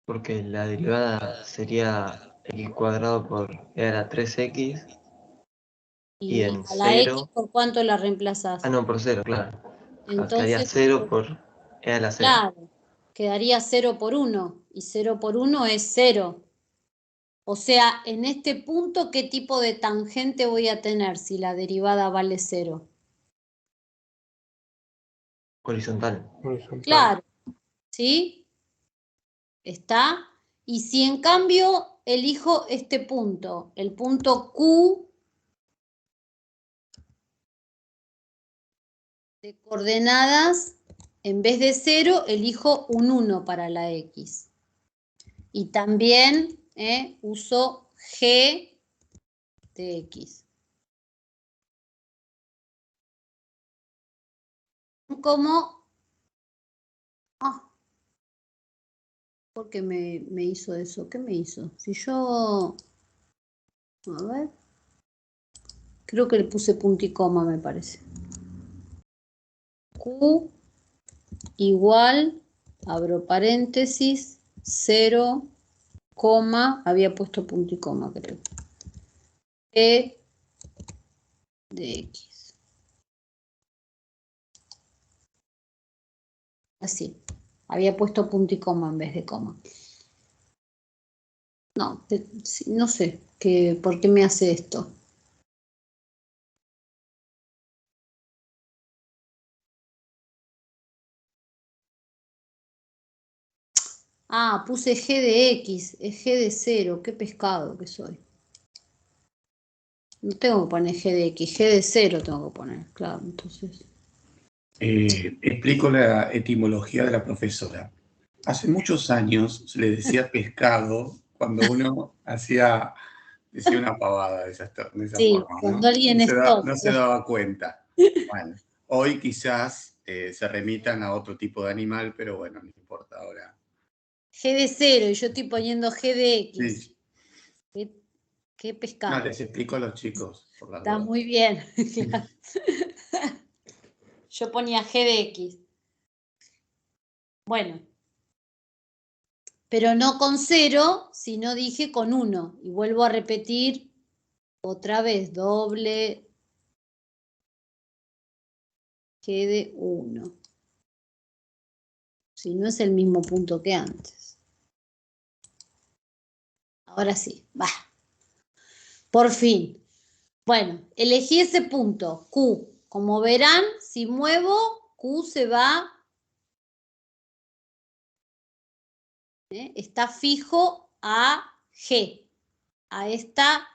Porque la derivada sería x cuadrado por e a la 3x y Y en a la x, 0... ¿por cuánto la reemplazás? Ah, no, por 0, claro. Quedaría Entonces, 0 por e a la 0. claro, quedaría 0 por 1. Y 0 por 1 es 0. O sea, en este punto, ¿qué tipo de tangente voy a tener si la derivada vale 0? Horizontal. Claro, ¿sí? ¿Está? Y si en cambio elijo este punto, el punto Q de coordenadas, en vez de 0, elijo un 1 para la X. Y también uso G de X. Como... ¿por qué me hizo eso? ¿Qué me hizo? Si yo... A ver... Creo que le puse punto y coma, me parece. Q igual, abro paréntesis, 0, coma, había puesto punto y coma, creo. P de X. Así. Había puesto punto y coma en vez de coma. No, no sé por qué me hace esto. Ah, puse G de X, es G de 0, qué pescado que soy. No tengo que poner G de X, G de 0 tengo que poner, claro, entonces. Explico la etimología de la profesora. Hace muchos años se le decía pescado cuando uno decía una pavada de esa Sí, forma, ¿no? cuando alguien es tonto. No se daba cuenta. Bueno, hoy quizás se remitan a otro tipo de animal, pero bueno, no importa ahora. G de 0 y yo estoy poniendo G de X. Sí. Qué pescado. No, les explico a los chicos, por la Está duda. muy bien. Yo ponía g de x. Bueno. Pero no con 0, sino dije con 1. Y vuelvo a repetir otra vez, doble g de 1. Si no es el mismo punto que antes. Ahora sí, va. Por fin. Bueno, elegí ese punto, Q. Como verán, si muevo, Q se va. Está fijo a G, a esta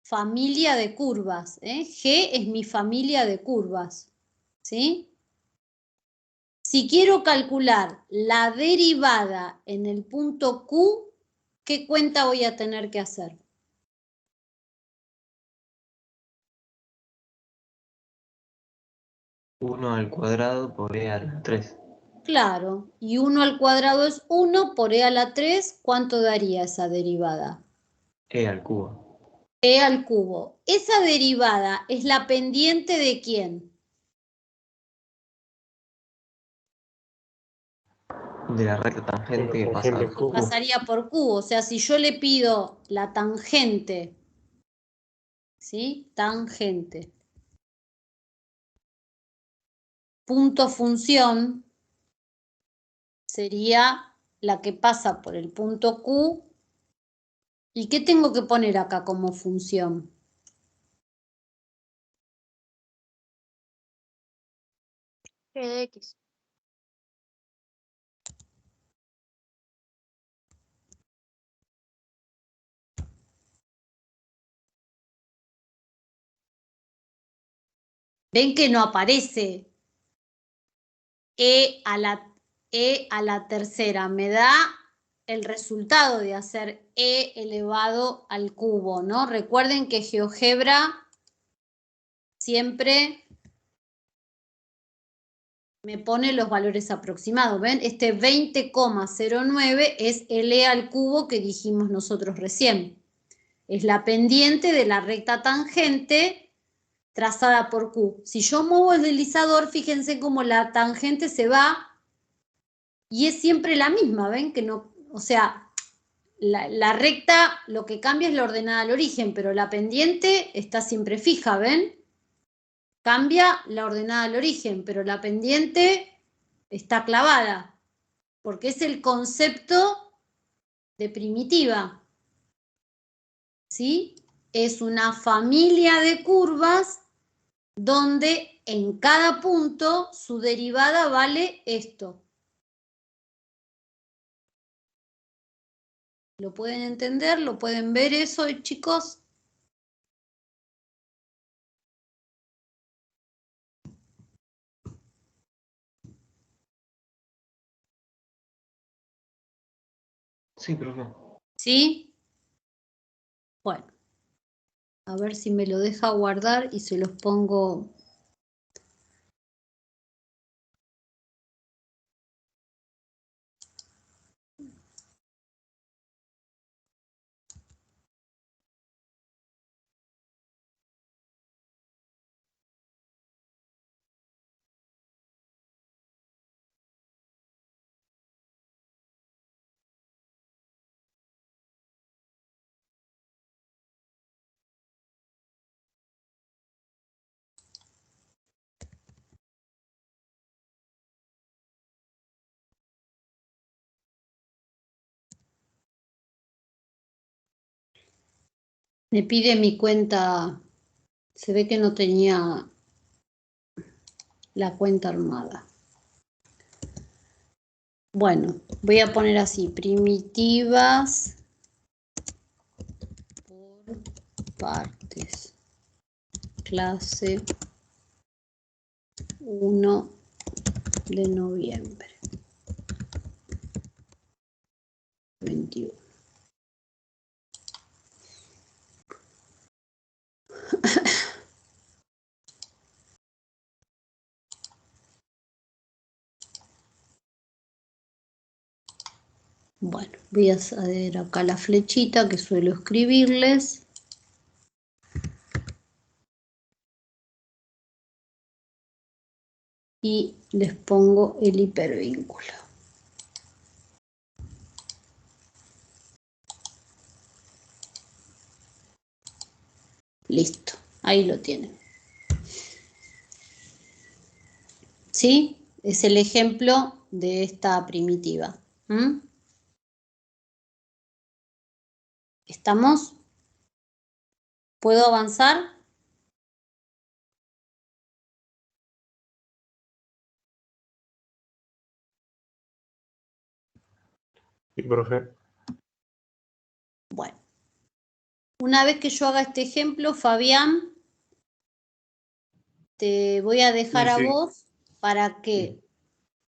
familia de curvas. G es mi familia de curvas. ¿Sí? Si quiero calcular la derivada en el punto Q, ¿qué cuenta voy a tener que hacer? Uno al cuadrado por e a la 3. Claro, y 1 al cuadrado es 1 por e a la 3, ¿cuánto daría esa derivada? E al cubo. E al cubo. ¿Esa derivada es la pendiente de quién? De la recta tangente que pasa por Q. Pasaría por Q, o sea, si yo le pido la tangente, ¿sí? Tangente. Punto función sería la que pasa por el punto Q. ¿Y qué tengo que poner acá como función? G de X. ¿Ven que no aparece e a la tercera? Me da el resultado de hacer e elevado al cubo, ¿no? Recuerden que GeoGebra siempre me pone los valores aproximados. ¿Ven? Este 20,09 es el e al cubo que dijimos nosotros recién. Es la pendiente de la recta tangente trazada por Q. Si yo muevo el deslizador, fíjense cómo la tangente se va y es siempre la misma, ¿ven? Que no, o sea, la recta lo que cambia es la ordenada al origen, pero la pendiente está siempre fija, ¿ven? Cambia la ordenada al origen, pero la pendiente está clavada, porque es el concepto de primitiva, ¿sí? Es una familia de curvas donde en cada punto su derivada vale esto. ¿Lo pueden entender? ¿Lo pueden ver eso, chicos? Sí, profe. ¿Sí? Bueno, a ver si me lo deja guardar y se los pongo. Me pide mi cuenta, se ve que no tenía la cuenta armada. Bueno, voy a poner así, primitivas por partes. Clase 1 de noviembre 21. Bueno, voy a hacer acá la flechita que suelo escribirles. y les pongo el hipervínculo. Listo, ahí lo tienen. ¿Sí? Es el ejemplo de esta primitiva. ¿Estamos? ¿Puedo avanzar? Sí, profe. Bueno, una vez que yo haga este ejemplo, Fabián, te voy a dejar a vos para que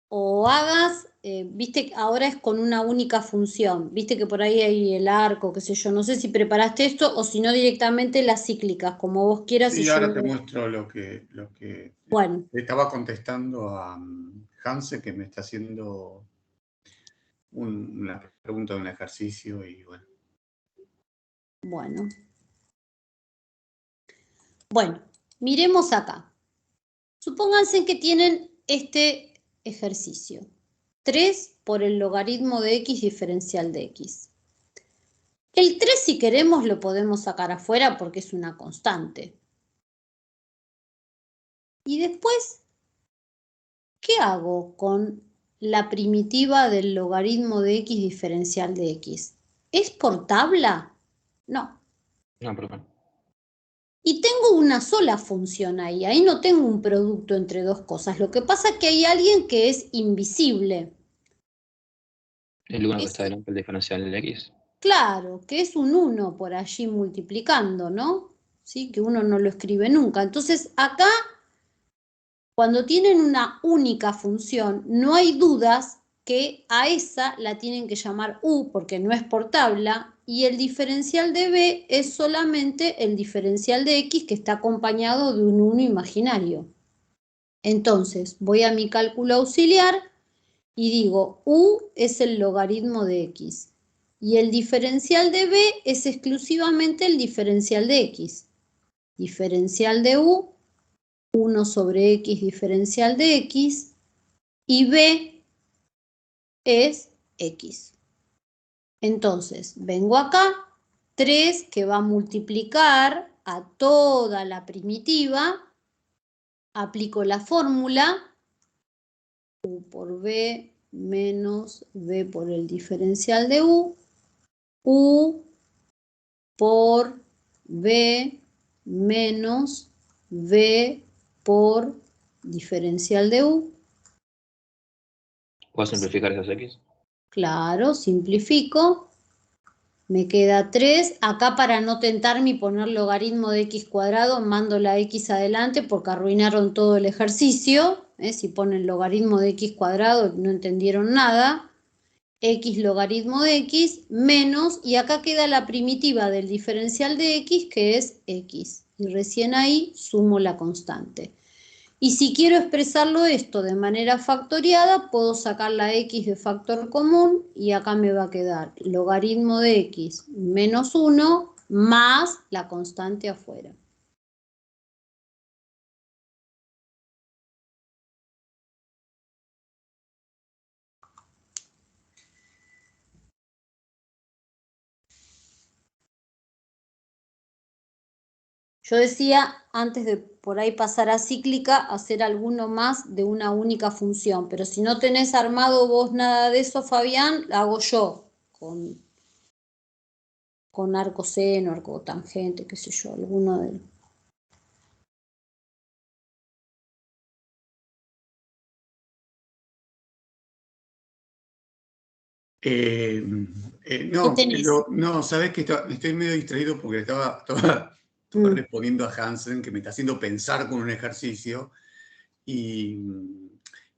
o hagas, viste que ahora es con una única función, viste que por ahí hay el arco, qué sé yo, no sé si preparaste esto o si no directamente las cíclicas, como vos quieras. Sí, y ahora yo... te muestro lo que Bueno. estaba contestando a Hanse, que me está haciendo una pregunta de un ejercicio y bueno. Bueno, miremos acá. Supónganse que tienen este ejercicio. 3 por el logaritmo de x diferencial de x. El 3, si queremos, lo podemos sacar afuera porque es una constante. Y después, ¿qué hago con la primitiva del logaritmo de x diferencial de x? ¿Es por tabla? No. No, profe. Y tengo una sola función ahí no tengo un producto entre dos cosas. Lo que pasa es que hay alguien que es invisible. El 1 que está delante del diferencial del x. Claro, que es un 1 por allí multiplicando, ¿no? ¿Sí? Que uno no lo escribe nunca. Entonces, acá, cuando tienen una única función, no hay dudas que a esa la tienen que llamar u, porque no es por tabla, y el diferencial de b es solamente el diferencial de x que está acompañado de un 1 imaginario. Entonces, voy a mi cálculo auxiliar y digo, u es el logaritmo de x. Y el diferencial de b es exclusivamente el diferencial de x. Diferencial de u, 1 sobre x diferencial de x, y b es x. Entonces, vengo acá, 3 que va a multiplicar a toda la primitiva, aplico la fórmula, u por b menos b por el diferencial de u por b menos b por diferencial de u. ¿Puedo simplificar esas x? Claro, simplifico. Me queda 3. Acá, para no tentarme y poner logaritmo de x cuadrado, mando la x adelante porque arruinaron todo el ejercicio. Si ponen logaritmo de x cuadrado no entendieron nada. X logaritmo de x menos, y acá queda la primitiva del diferencial de x, que es x. Y recién ahí sumo la constante. Y si quiero expresarlo esto de manera factoriada, puedo sacar la x de factor común y acá me va a quedar logaritmo de x menos 1 más la constante afuera. Yo decía, antes de por ahí pasar a cíclica, hacer alguno más de una única función, pero si no tenés armado vos nada de eso, Fabián, lo hago yo, con arco seno, arco tangente, qué sé yo, alguno de... No, sabes que estoy medio distraído porque estaba respondiendo a Hansen, que me está haciendo pensar con un ejercicio, y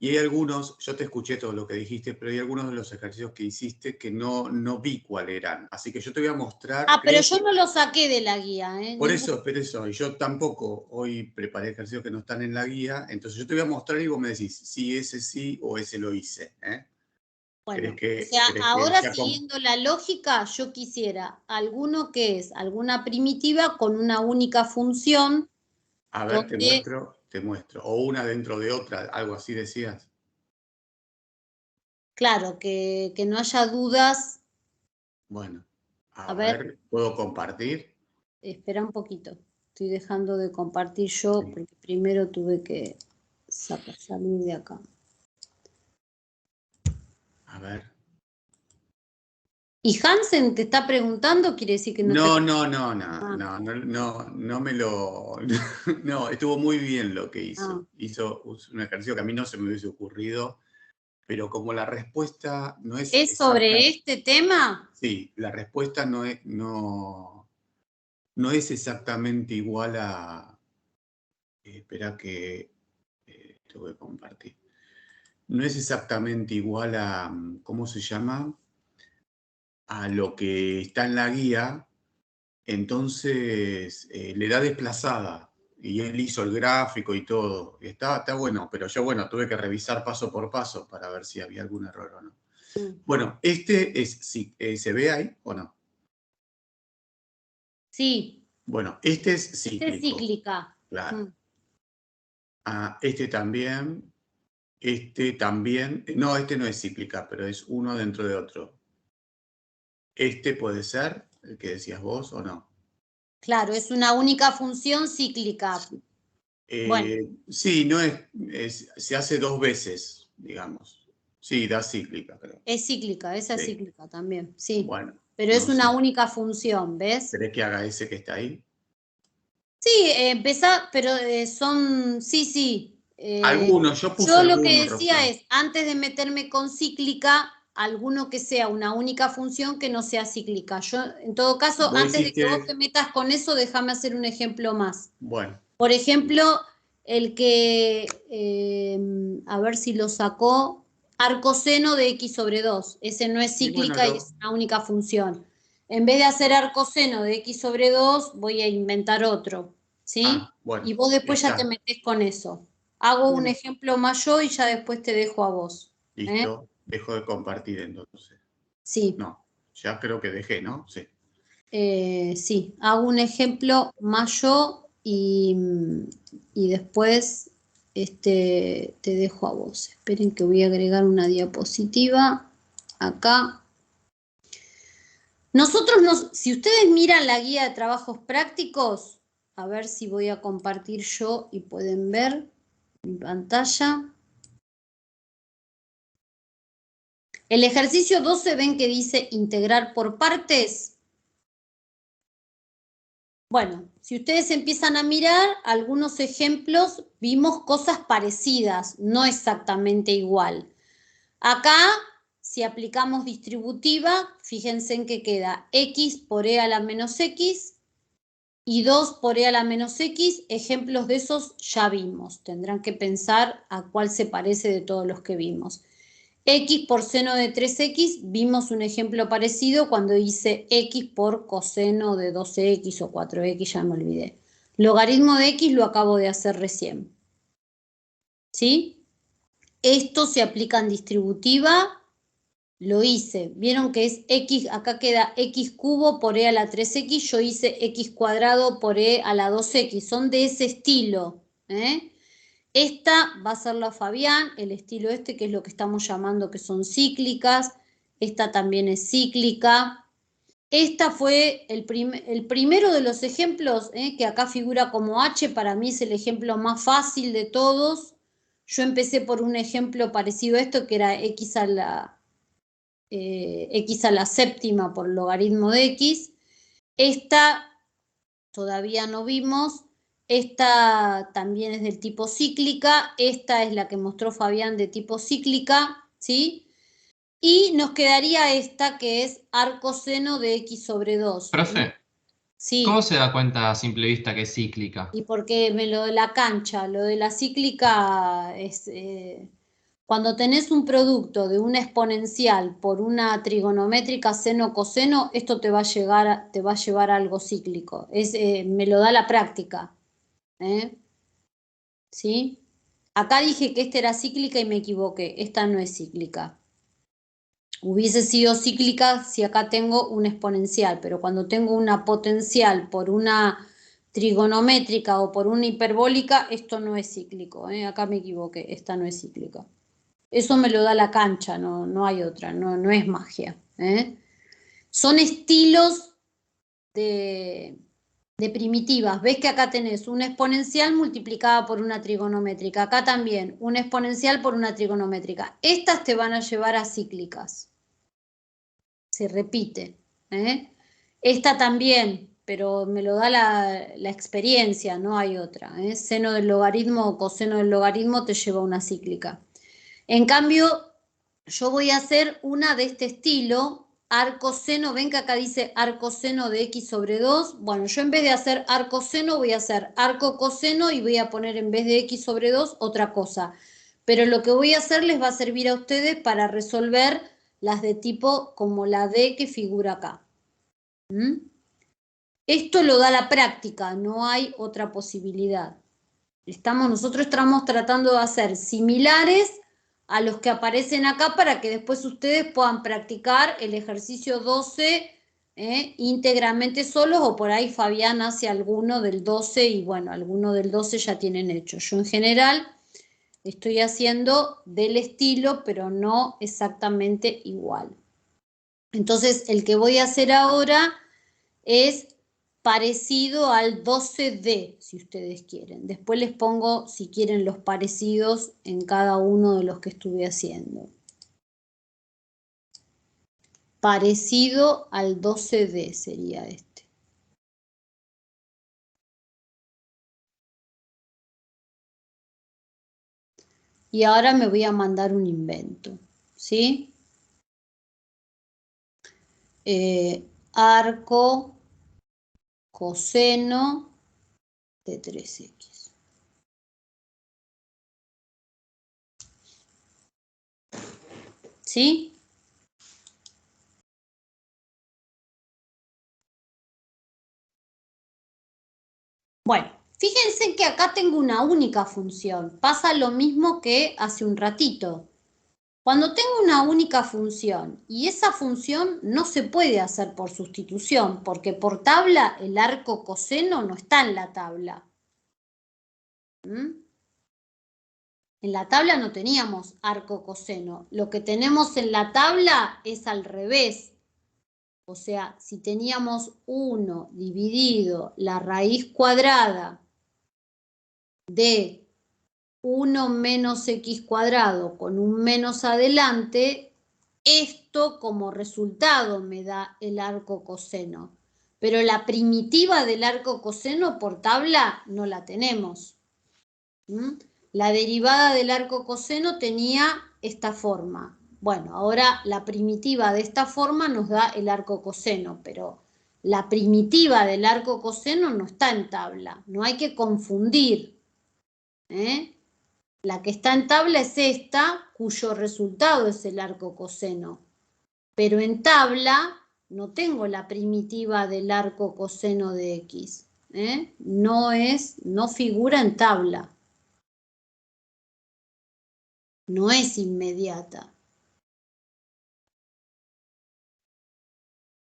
hay algunos, yo te escuché todo lo que dijiste, pero hay algunos de los ejercicios que hiciste que no vi cuál eran. Así que yo te voy a mostrar. pero yo no lo saqué de la guía. Por eso, y yo tampoco hoy preparé ejercicios que no están en la guía, entonces yo te voy a mostrar y vos me decís si ese sí o ese lo hice. Bueno, ahora siguiendo la lógica, yo quisiera alguno que es alguna primitiva con una única función. A ver, te te muestro. O una dentro de otra, algo así decías. Claro, que no haya dudas. Bueno, A ver. ¿puedo compartir? Espera un poquito. Estoy dejando de compartir yo Sí. porque primero tuve que salir de acá. A ver. ¿Y Hansen te está preguntando? Quiere decir que no No, te... no me lo... No, estuvo muy bien lo que hizo. Ah. Hizo un ejercicio que a mí no se me hubiese ocurrido, pero como la respuesta no es... ¿Es sobre este tema? Sí, la respuesta no es exactamente igual a... espera que te voy a compartir. No es exactamente igual a... ¿cómo se llama? A lo que está en la guía. Entonces le da desplazada y él hizo el gráfico y todo. Está bueno, pero yo tuve que revisar paso por paso para ver si había algún error o no. Bueno, ¿se ve ahí o no? Sí. Bueno, este es cíclico. Este es cíclica. Claro. Este también. Este también. No, este no es cíclica, pero es uno dentro de otro. Este puede ser el que decías vos o no. Claro, es una única función cíclica. Bueno. Sí, no se hace 2 veces, digamos. Sí, da cíclica, creo. Es cíclica, esa es cíclica también, sí. Bueno. Pero es una única función, ¿ves? ¿Querés que haga ese que está ahí? Sí, pero son, sí. Algunos, yo puse Yo lo algunos, que decía Rosa. es, antes de meterme con cíclica, alguno que sea una única función que no sea cíclica. Yo, en todo caso, antes de que vos te metas con eso, déjame hacer un ejemplo más. Bueno. Por ejemplo, el que, a ver si lo sacó, arcoseno de x sobre 2. Ese no es cíclica y es una única función. En vez de hacer arcoseno de x sobre 2, voy a inventar otro, ¿sí? Bueno, y vos después ya te metés con eso. Hago un ejemplo más yo y ya después te dejo a vos. Listo, dejo de compartir entonces. Sí. No, ya creo que dejé, ¿no? Sí. Sí, hago un ejemplo más yo y después te dejo a vos. Esperen que voy a agregar una diapositiva acá. Si ustedes miran la guía de trabajos prácticos, a ver si voy a compartir yo y pueden ver mi pantalla. El ejercicio 12, ven que dice integrar por partes. Bueno, si ustedes empiezan a mirar algunos ejemplos, vimos cosas parecidas, no exactamente igual. Acá, si aplicamos distributiva, fíjense en que queda x por e a la menos x y 2 por e a la menos x. Ejemplos de esos ya vimos. Tendrán que pensar a cuál se parece de todos los que vimos. X por seno de 3x, vimos un ejemplo parecido cuando hice x por coseno de 12x o 4x, ya me olvidé. Logaritmo de x lo acabo de hacer recién. ¿Sí? Esto se aplica en distributiva, lo hice. Vieron que es x, acá queda x cubo por e a la 3x, yo hice x cuadrado por e a la 2x, son de ese estilo, Esta va a ser la Fabián, el estilo que es lo que estamos llamando que son cíclicas. Esta también es cíclica. Esta fue el primero de los ejemplos, que acá figura como H, para mí es el ejemplo más fácil de todos. Yo empecé por un ejemplo parecido a esto, que era x a la séptima por logaritmo de x. Esta todavía no vimos. Esta también es del tipo cíclica, esta es la que mostró Fabián de tipo cíclica, ¿sí? Y nos quedaría esta que es arcoseno de x sobre 2. Profe, sí. ¿Cómo se da cuenta a simple vista que es cíclica? Y porque lo de la cancha, lo de la cíclica es... cuando tenés un producto de una exponencial por una trigonométrica seno-coseno, esto te va a llevar a algo cíclico. Me lo da la práctica. ¿Sí? Acá dije que esta era cíclica y me equivoqué. Esta no es cíclica. Hubiese sido cíclica si acá tengo una exponencial, pero cuando tengo una potencial por una trigonométrica o por una hiperbólica, esto no es cíclico, acá me equivoqué, esta no es cíclica. Eso me lo da la cancha, no hay otra, no es magia. Son estilos de primitivas. Ves que acá tenés una exponencial multiplicada por una trigonométrica. Acá también, una exponencial por una trigonométrica. Estas te van a llevar a cíclicas. Se repite. Esta también, pero me lo da la experiencia, no hay otra. Seno del logaritmo o coseno del logaritmo te lleva a una cíclica. En cambio, yo voy a hacer una de este estilo, arcoseno, ven que acá dice arcoseno de x sobre 2, bueno, yo en vez de hacer arcoseno voy a hacer arcocoseno y voy a poner en vez de x sobre 2 otra cosa. Pero lo que voy a hacer les va a servir a ustedes para resolver las de tipo como la D que figura acá. Esto lo da la práctica, no hay otra posibilidad. Nosotros estamos tratando de hacer similares a los que aparecen acá para que después ustedes puedan practicar el ejercicio 12 íntegramente solos, o por ahí Fabián hace alguno del 12 y bueno, alguno del 12 ya tienen hecho. Yo en general estoy haciendo del estilo, pero no exactamente igual. Entonces el que voy a hacer ahora es parecido al 12D, si ustedes quieren. Después les pongo, si quieren, los parecidos en cada uno de los que estuve haciendo. Parecido al 12D sería este. Y ahora me voy a mandar un invento, ¿sí? Arco coseno de 3x. ¿Sí? Bueno, fíjense que acá tengo una única función. Pasa lo mismo que hace un ratito. Cuando tengo una única función y esa función no se puede hacer por sustitución, porque por tabla el arco coseno no está en la tabla. En la tabla no teníamos arco coseno. Lo que tenemos en la tabla es al revés. O sea, si teníamos 1 dividido la raíz cuadrada de 1 menos x cuadrado con un menos adelante, esto como resultado me da el arco coseno. Pero la primitiva del arco coseno por tabla no la tenemos. La derivada del arco coseno tenía esta forma. Bueno, ahora la primitiva de esta forma nos da el arco coseno, pero la primitiva del arco coseno no está en tabla. No hay que confundir. La que está en tabla es esta, cuyo resultado es el arco coseno. Pero en tabla no tengo la primitiva del arco coseno de x. No figura en tabla. No es inmediata.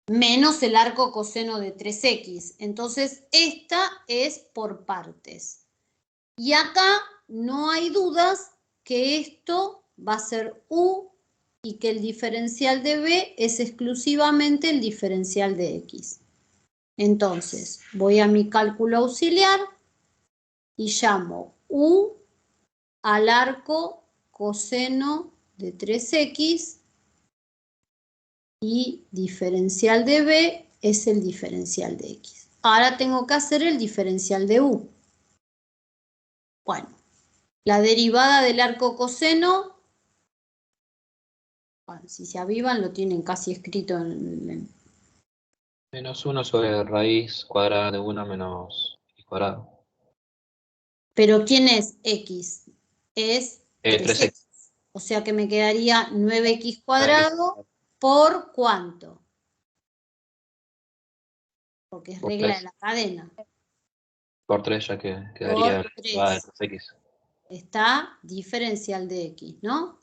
Menos el arco coseno de 3x. Entonces, esta es por partes. Y acá no hay dudas que esto va a ser u y que el diferencial de b es exclusivamente el diferencial de x. Entonces, voy a mi cálculo auxiliar y llamo u al arco coseno de 3x y diferencial de b es el diferencial de x. Ahora tengo que hacer el diferencial de u. Bueno, la derivada del arco coseno, bueno, si se avivan lo tienen casi escrito en... Menos 1 sobre raíz cuadrada de 1 menos x cuadrado. Pero ¿quién es x? Es 3x. 3x. O sea que me quedaría 9x cuadrado por ¿cuánto? Porque es Por regla 3. de la cadena. Por 3 ya que quedaría Por 3. de 3x. Está diferencial de x, ¿no?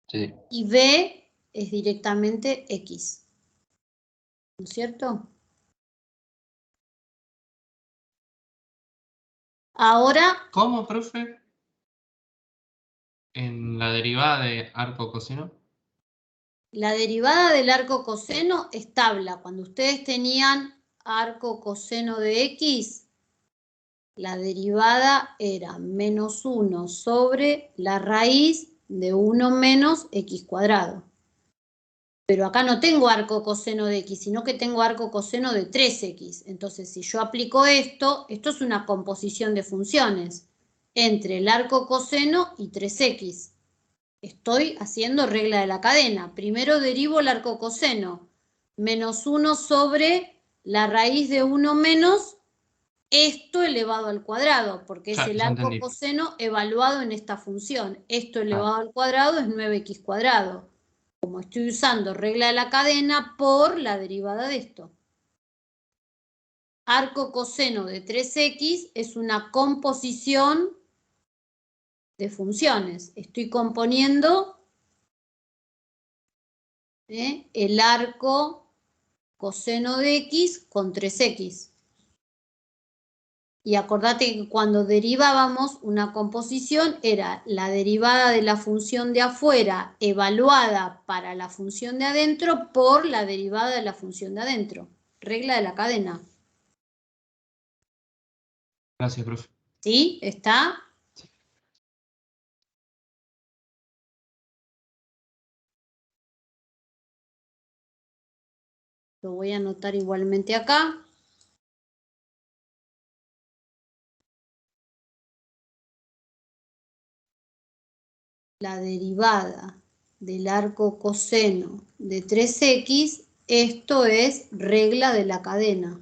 Sí. Y b es directamente x. ¿No es cierto? Ahora, ¿Cómo, profe? En la derivada de arco coseno. la derivada del arco coseno es tabla. Cuando ustedes tenían arco coseno de x, la derivada era menos 1 sobre la raíz de 1 menos x cuadrado. Pero acá no tengo arco coseno de x, sino que tengo arco coseno de 3x. Entonces, si yo aplico esto es una composición de funciones entre el arco coseno y 3x. Estoy haciendo regla de la cadena. Primero derivo el arco coseno. Menos 1 sobre la raíz de 1 menos esto elevado al cuadrado, porque es el Ya arco entendí. coseno evaluado en esta función. Esto Ah, elevado al cuadrado es 9x cuadrado. Como estoy usando regla de la cadena por la derivada de esto. Arco coseno de 3x es una composición de funciones. Estoy componiendo el arco coseno de x con 3x. Y acordate que cuando derivábamos una composición era la derivada de la función de afuera evaluada para la función de adentro por la derivada de la función de adentro. Regla de la cadena. gracias, profe. ¿Sí? ¿Está? Lo voy a anotar igualmente acá. La derivada del arco coseno de 3x, esto es regla de la cadena.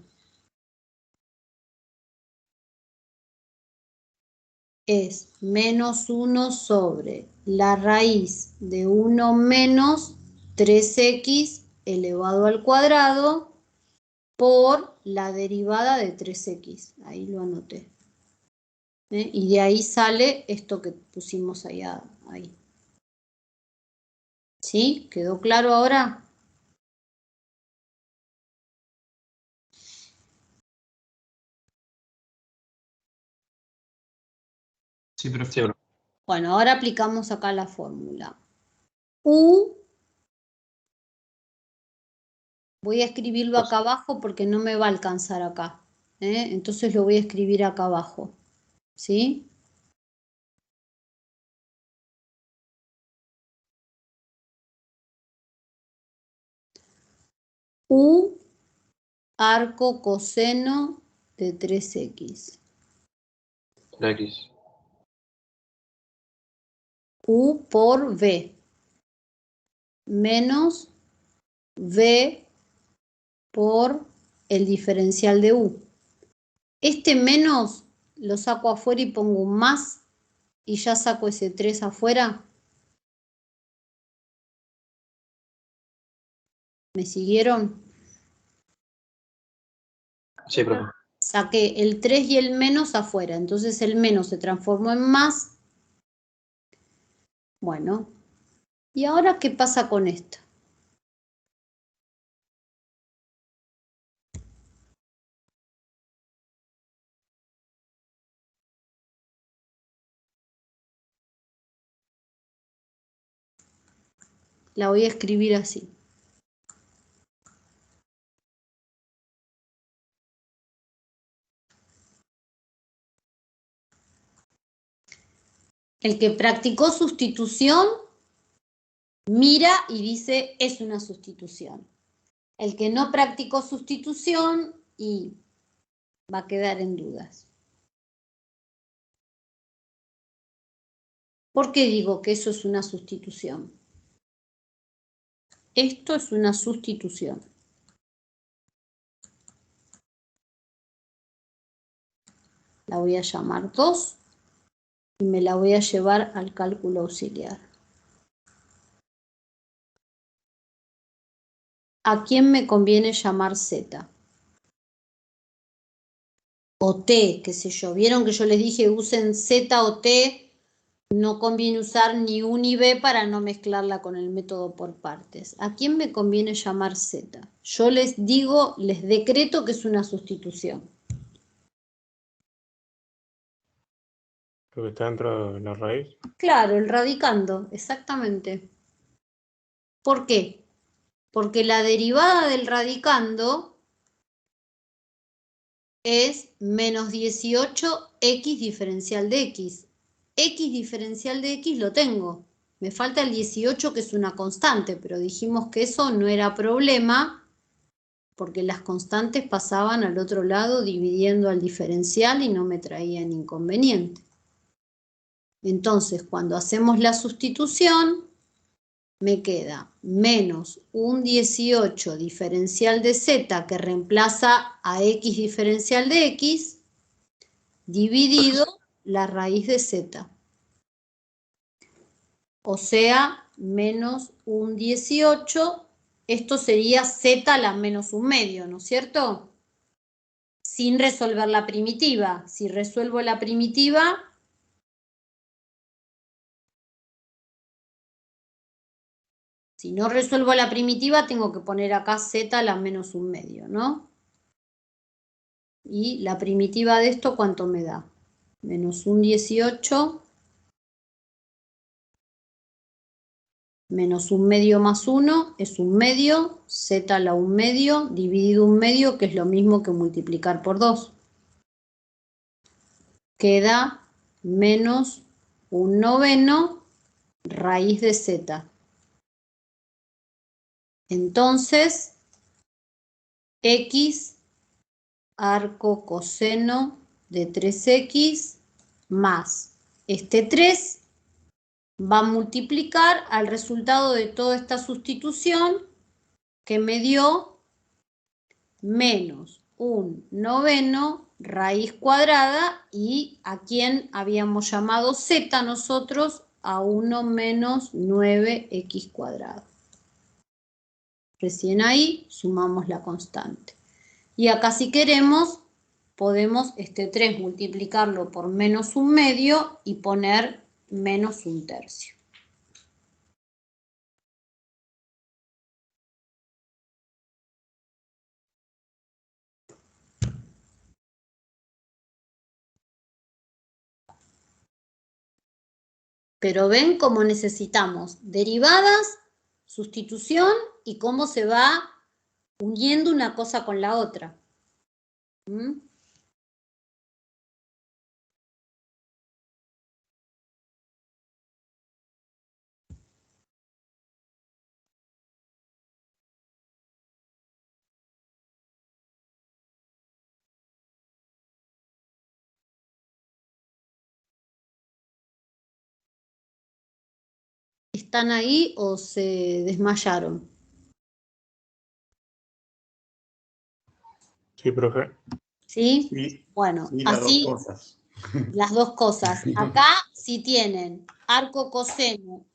Es menos 1 sobre la raíz de 1 menos 3x elevado al cuadrado por la derivada de 3x. Ahí lo anoté. Y de ahí sale esto que pusimos allá, ahí. ¿Sí? ¿Quedó claro ahora? Sí, profe. Sí, profe. Bueno, ahora aplicamos acá la fórmula. U, voy a escribirlo acá abajo porque no me va a alcanzar acá. Entonces lo voy a escribir acá abajo. ¿Sí? U arco coseno de 3x. La X. U por V. Menos V por el diferencial de U. Este menos lo saco afuera y pongo un más y ya saco ese 3 afuera. ¿Me siguieron? Sí, profe. Saqué el 3 y el menos afuera, entonces el menos se transformó en más. Bueno, ¿y ahora qué pasa con esto? La voy a escribir así. El que practicó sustitución mira y dice es una sustitución. El que no practicó sustitución y va a quedar en dudas. ¿Por qué digo que eso es una sustitución? Esto es una sustitución. La voy a llamar 2 y me la voy a llevar al cálculo auxiliar. ¿A quién me conviene llamar Z? O T, qué sé yo. ¿Vieron que yo les dije usen Z o T? No conviene usar ni U ni B para no mezclarla con el método por partes. ¿A quién me conviene llamar Z? Yo les digo, les decreto que es una sustitución. Lo que está dentro de la raíz. Claro, el radicando, exactamente. ¿Por qué? Porque la derivada del radicando es menos 18x diferencial de x. X diferencial de x lo tengo. Me falta el 18 que es una constante, pero dijimos que eso no era problema porque las constantes pasaban al otro lado dividiendo al diferencial y no me traían inconveniente. Entonces, cuando hacemos la sustitución, me queda menos un 18 diferencial de z que reemplaza a x diferencial de x dividido la raíz de z. O sea, menos un 18, esto sería z a la menos un medio, ¿no es cierto? Sin resolver la primitiva. Si resuelvo la primitiva, si no resuelvo la primitiva, tengo que poner acá z a la menos un medio, ¿no? Y la primitiva de esto, ¿cuánto me da? Menos un 18 menos un medio más 1 es un medio, z a la un medio dividido un medio, que es lo mismo que multiplicar por 2. Queda menos un noveno raíz de z. Entonces, x arco coseno de 3x más este 3 va a multiplicar al resultado de toda esta sustitución que me dio menos un noveno raíz cuadrada y a quien habíamos llamado z nosotros a 1 menos 9x cuadrado. Recién ahí sumamos la constante. Y acá si queremos podemos este 3 multiplicarlo por menos un medio y poner menos un tercio. Pero ven cómo necesitamos derivadas, sustitución y cómo se va uniendo una cosa con la otra. ¿Mm? ¿Están ahí o se desmayaron? Sí, profe. ¿Sí? Sí, Bueno, sí, las dos así cosas. las dos cosas. Acá si tienen arco coseno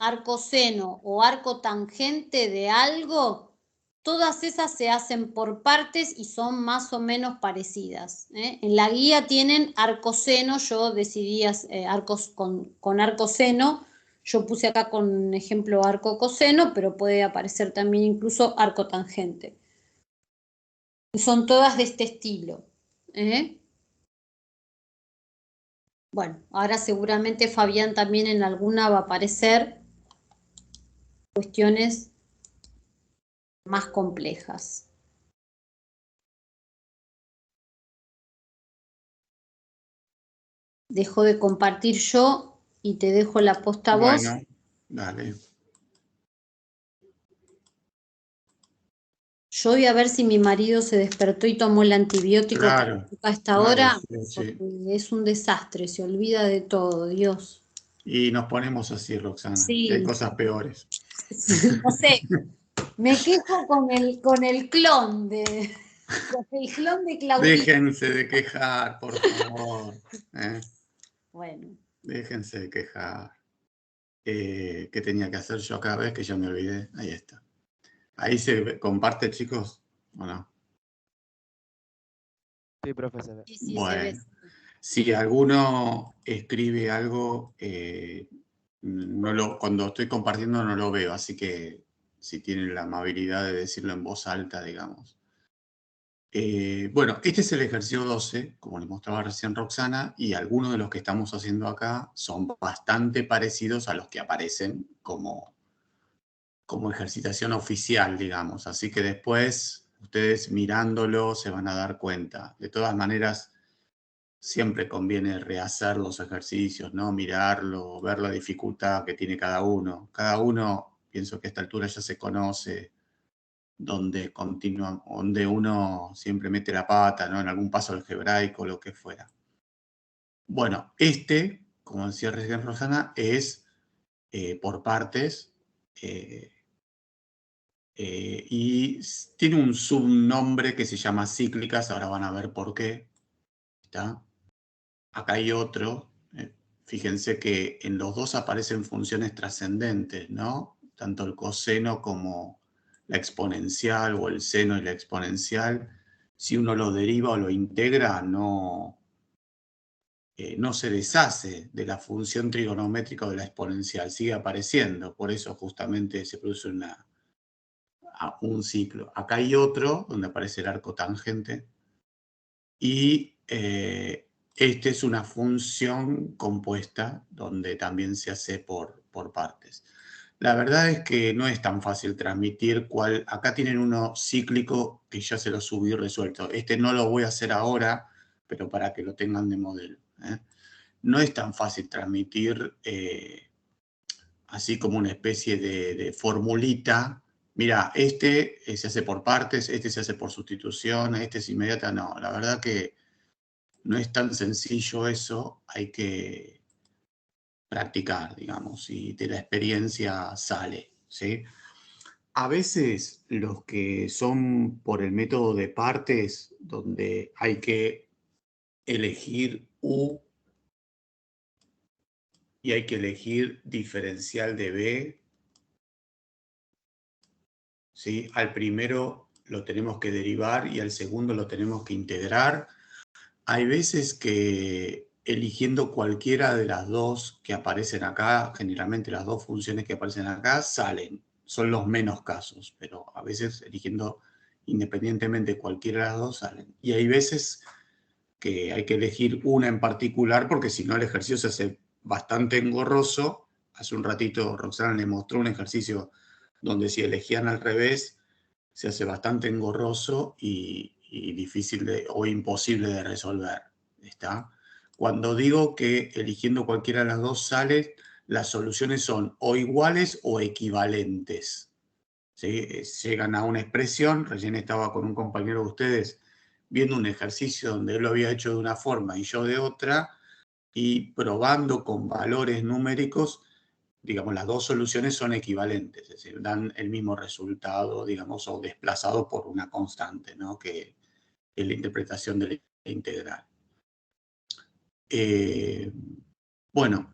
o arco tangente de algo, todas esas se hacen por partes y son más o menos parecidas, ¿eh? En la guía tienen arcoseno, yo decidí arcos con arcoseno, yo puse acá con ejemplo arco coseno, pero puede aparecer también incluso arco tangente. Son todas de este estilo, ¿eh? Bueno, ahora seguramente Fabián también en alguna va a aparecer cuestiones más complejas. Dejo de compartir yo y te dejo la posta a vos. Bueno, dale. Yo voy a ver si mi marido se despertó y tomó el antibiótico Claro. a esta Dale, hora, sí. porque es un desastre, se olvida de todo, Dios. Y nos ponemos así, Roxana. Sí. Y hay cosas peores. No sé, me quejo con el clon de Claudita. Déjense de quejar, por favor. Bueno. Déjense de quejar. ¿Qué tenía que hacer yo cada vez que ya me olvidé? Ahí está. ¿Ahí se comparte, chicos? ¿O no? Sí, profe, se ve. Sí, se ve. Bueno, si alguno escribe algo, cuando estoy compartiendo no lo veo, así que si tienen la amabilidad de decirlo en voz alta, digamos, Bueno, este es el ejercicio 12, como les mostraba recién Roxana, y algunos de los que estamos haciendo acá son bastante parecidos a los que aparecen como ejercitación oficial, digamos. Así que después, ustedes mirándolo se van a dar cuenta. De todas maneras, siempre conviene rehacer los ejercicios, ¿no? Mirarlo, ver la dificultad que tiene cada uno. Cada uno, pienso que a esta altura ya se conoce, donde uno siempre mete la pata, ¿no? En algún paso algebraico, lo que fuera. Bueno, como decía recién Rosana, es por partes y tiene un subnombre que se llama cíclicas, ahora van a ver por qué. ¿Está? Acá hay otro. Fíjense que en los dos aparecen funciones trascendentes, ¿no? Tanto el coseno como la exponencial o el seno y la exponencial. Si uno lo deriva o lo integra, no se deshace de la función trigonométrica de la exponencial, sigue apareciendo. Por eso justamente se produce un ciclo. Acá hay otro donde aparece el arco tangente y esta es una función compuesta donde también se hace por partes. La verdad es que no es tan fácil transmitir cuál. Acá tienen uno cíclico que ya se lo subí resuelto. Este no lo voy a hacer ahora, pero para que lo tengan de modelo. No es tan fácil transmitir así como una especie de formulita. Mira, este se hace por partes, este se hace por sustitución, este es inmediata. No, la verdad que no es tan sencillo eso, hay que practicar, digamos, y de la experiencia sale, ¿sí? A veces los que son por el método de partes, donde hay que elegir U y hay que elegir diferencial de B, ¿sí? Al primero lo tenemos que derivar y al segundo lo tenemos que integrar. Hay veces que eligiendo cualquiera de las dos que aparecen acá, generalmente las dos funciones que aparecen acá salen. Son los menos casos, pero a veces eligiendo independientemente cualquiera de las dos salen. Y hay veces que hay que elegir una en particular porque si no el ejercicio se hace bastante engorroso. Hace un ratito Roxana le mostró un ejercicio donde si elegían al revés se hace bastante engorroso y difícil o imposible de resolver. ¿Está? Cuando digo que eligiendo cualquiera de las dos sale, las soluciones son o iguales o equivalentes. ¿Sí? Llegan a una expresión. Recién estaba con un compañero de ustedes viendo un ejercicio donde él lo había hecho de una forma y yo de otra, y probando con valores numéricos, digamos, las dos soluciones son equivalentes, es decir, dan el mismo resultado, digamos, o desplazado por una constante, ¿no? Que es la interpretación de la integral. Bueno,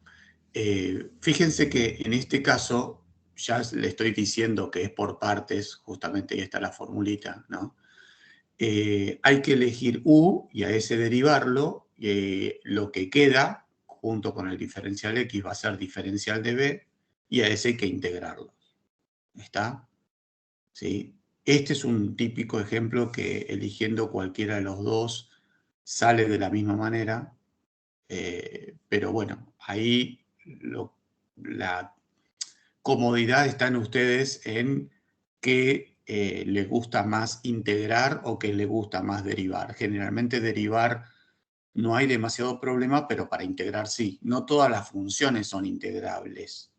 fíjense que en este caso ya le estoy diciendo que es por partes, justamente ahí está la formulita, ¿no? Hay que elegir U y a ese derivarlo, lo que queda junto con el diferencial X va a ser diferencial de B y a ese hay que integrarlo. ¿Está? ¿Sí? Este es un típico ejemplo que eligiendo cualquiera de los dos sale de la misma manera, pero bueno, ahí la comodidad está en ustedes en qué les gusta más integrar o qué les gusta más derivar. Generalmente derivar no hay demasiado problema, pero para integrar sí. No todas las funciones son integrables.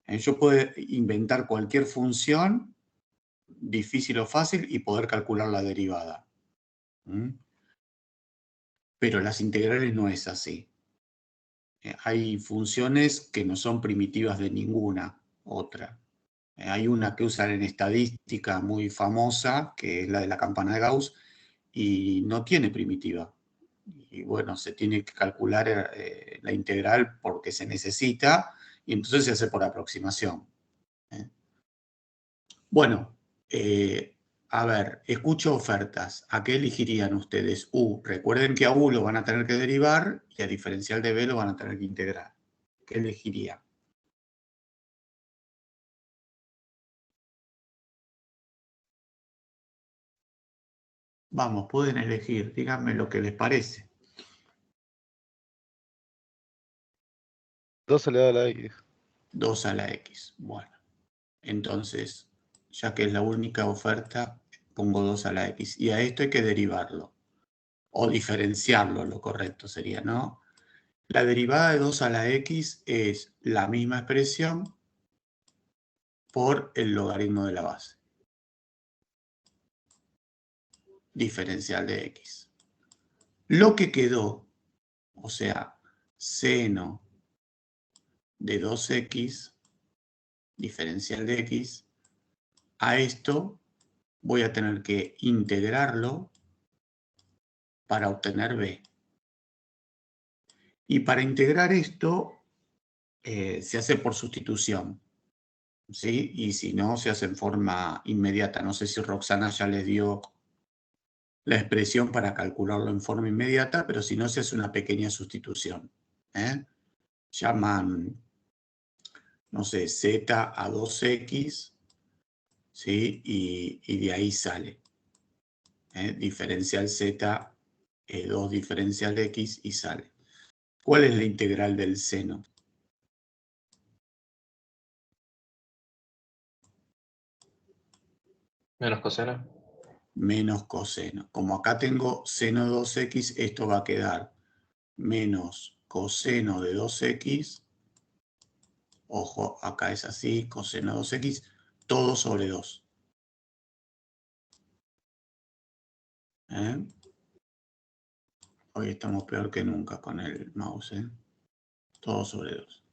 Yo puedo inventar cualquier función, difícil o fácil, y poder calcular la derivada. Pero las integrales no es así. Hay funciones que no son primitivas de ninguna otra. Hay una que usan en estadística muy famosa, que es la de la campana de Gauss, y no tiene primitiva. Y bueno, se tiene que calcular la integral porque se necesita, y entonces se hace por aproximación. Bueno, a ver, escucho ofertas. ¿A qué elegirían ustedes? U. Recuerden que a U lo van a tener que derivar y a diferencial de B lo van a tener que integrar. ¿Qué elegirían? Vamos, pueden elegir, díganme lo que les parece. 2 elevado a la X. 2 a la X. Bueno, entonces, ya que es la única oferta, pongo 2 a la X. Y a esto hay que derivarlo. O diferenciarlo, lo correcto sería, ¿no? La derivada de 2 a la X es la misma expresión por el logaritmo de la base. Diferencial de X. Lo que quedó, o sea, seno de 2X, diferencial de X, a esto voy a tener que integrarlo para obtener B. Y para integrar esto se hace por sustitución, ¿sí? Y si no, se hace en forma inmediata. No sé si Roxana ya les dio la expresión para calcularlo en forma inmediata, pero si no, se hace una pequeña sustitución. Llaman, no sé, Z a 2X, ¿sí? Y de ahí sale. Diferencial Z, 2 diferencial de X y sale. ¿Cuál es la integral del seno? Menos coseno. Menos coseno. Como acá tengo seno de 2X, esto va a quedar menos coseno de 2X. Ojo, acá es así, coseno de 2X, todo sobre 2. Hoy estamos peor que nunca con el mouse. Todo sobre 2.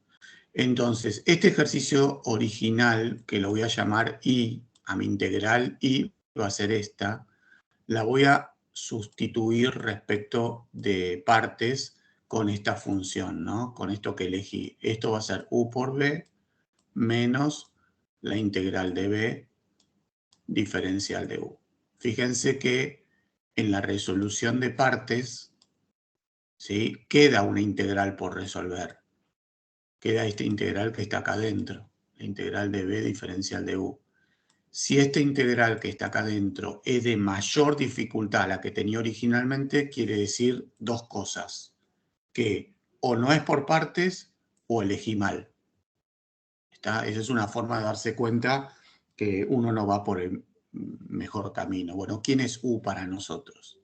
Entonces, este ejercicio original, que lo voy a llamar I, a mi integral I, va a ser esta, la voy a sustituir respecto de partes con esta función, ¿no? Con esto que elegí. Esto va a ser U por B menos la integral de B diferencial de U. Fíjense que en la resolución de partes, ¿sí?, queda una integral por resolver. Queda esta integral que está acá adentro, la integral de B diferencial de U. Si esta integral que está acá adentro es de mayor dificultad a la que tenía originalmente, quiere decir dos cosas. Que o no es por partes o elegí mal. Esa es una forma de darse cuenta que uno no va por el mejor camino. Bueno, ¿quién es U para nosotros?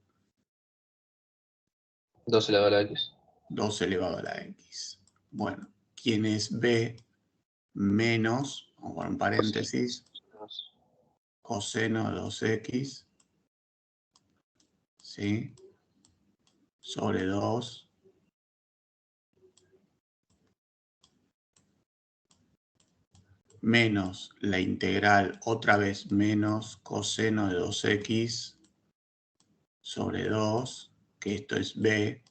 2 elevado a la X. 2 elevado a la X. Bueno, ¿quién es B menos, o con un paréntesis, coseno de 2X, ¿sí?, sobre 2 menos la integral, otra vez menos coseno de 2X sobre 2, que esto es B.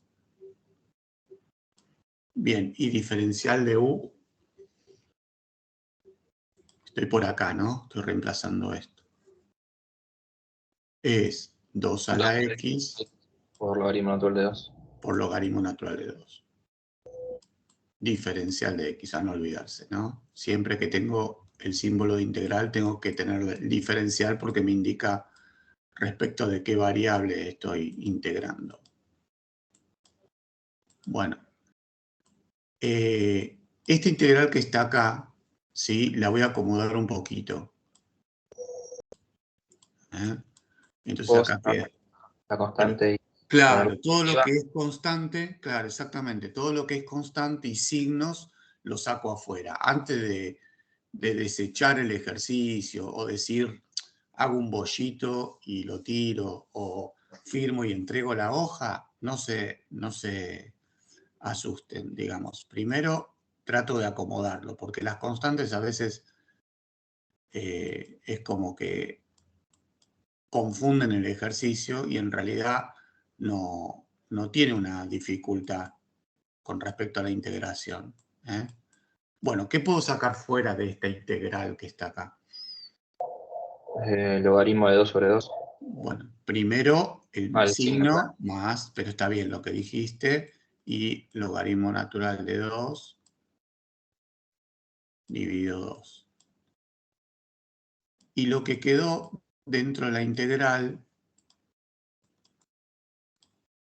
Bien, y diferencial de U, estoy por acá, ¿no? Estoy reemplazando esto. Es 2 a la X Por logaritmo natural de 2. por logaritmo natural de 2. Diferencial de X, a no olvidarse, ¿no? Siempre que tengo el símbolo de integral, tengo que tener el diferencial porque me indica respecto de qué variable estoy integrando. Bueno, esta integral que está acá, ¿sí?, la voy a acomodar un poquito. Entonces acá queda. La constante y... Claro, todo lo que es constante, claro, exactamente, todo lo que es constante y signos lo saco afuera. Antes de desechar el ejercicio o decir, hago un bollito y lo tiro, o firmo y entrego la hoja, no se asusten, digamos. Primero trato de acomodarlo, porque las constantes a veces es como que confunden el ejercicio y en realidad no tiene una dificultad con respecto a la integración. Bueno, ¿qué puedo sacar fuera de esta integral que está acá? Logaritmo de 2 sobre 2. Bueno, primero el El signo, claro. signo más, pero está bien lo que dijiste, y logaritmo natural de 2 dividido 2. Y lo que quedó dentro de la integral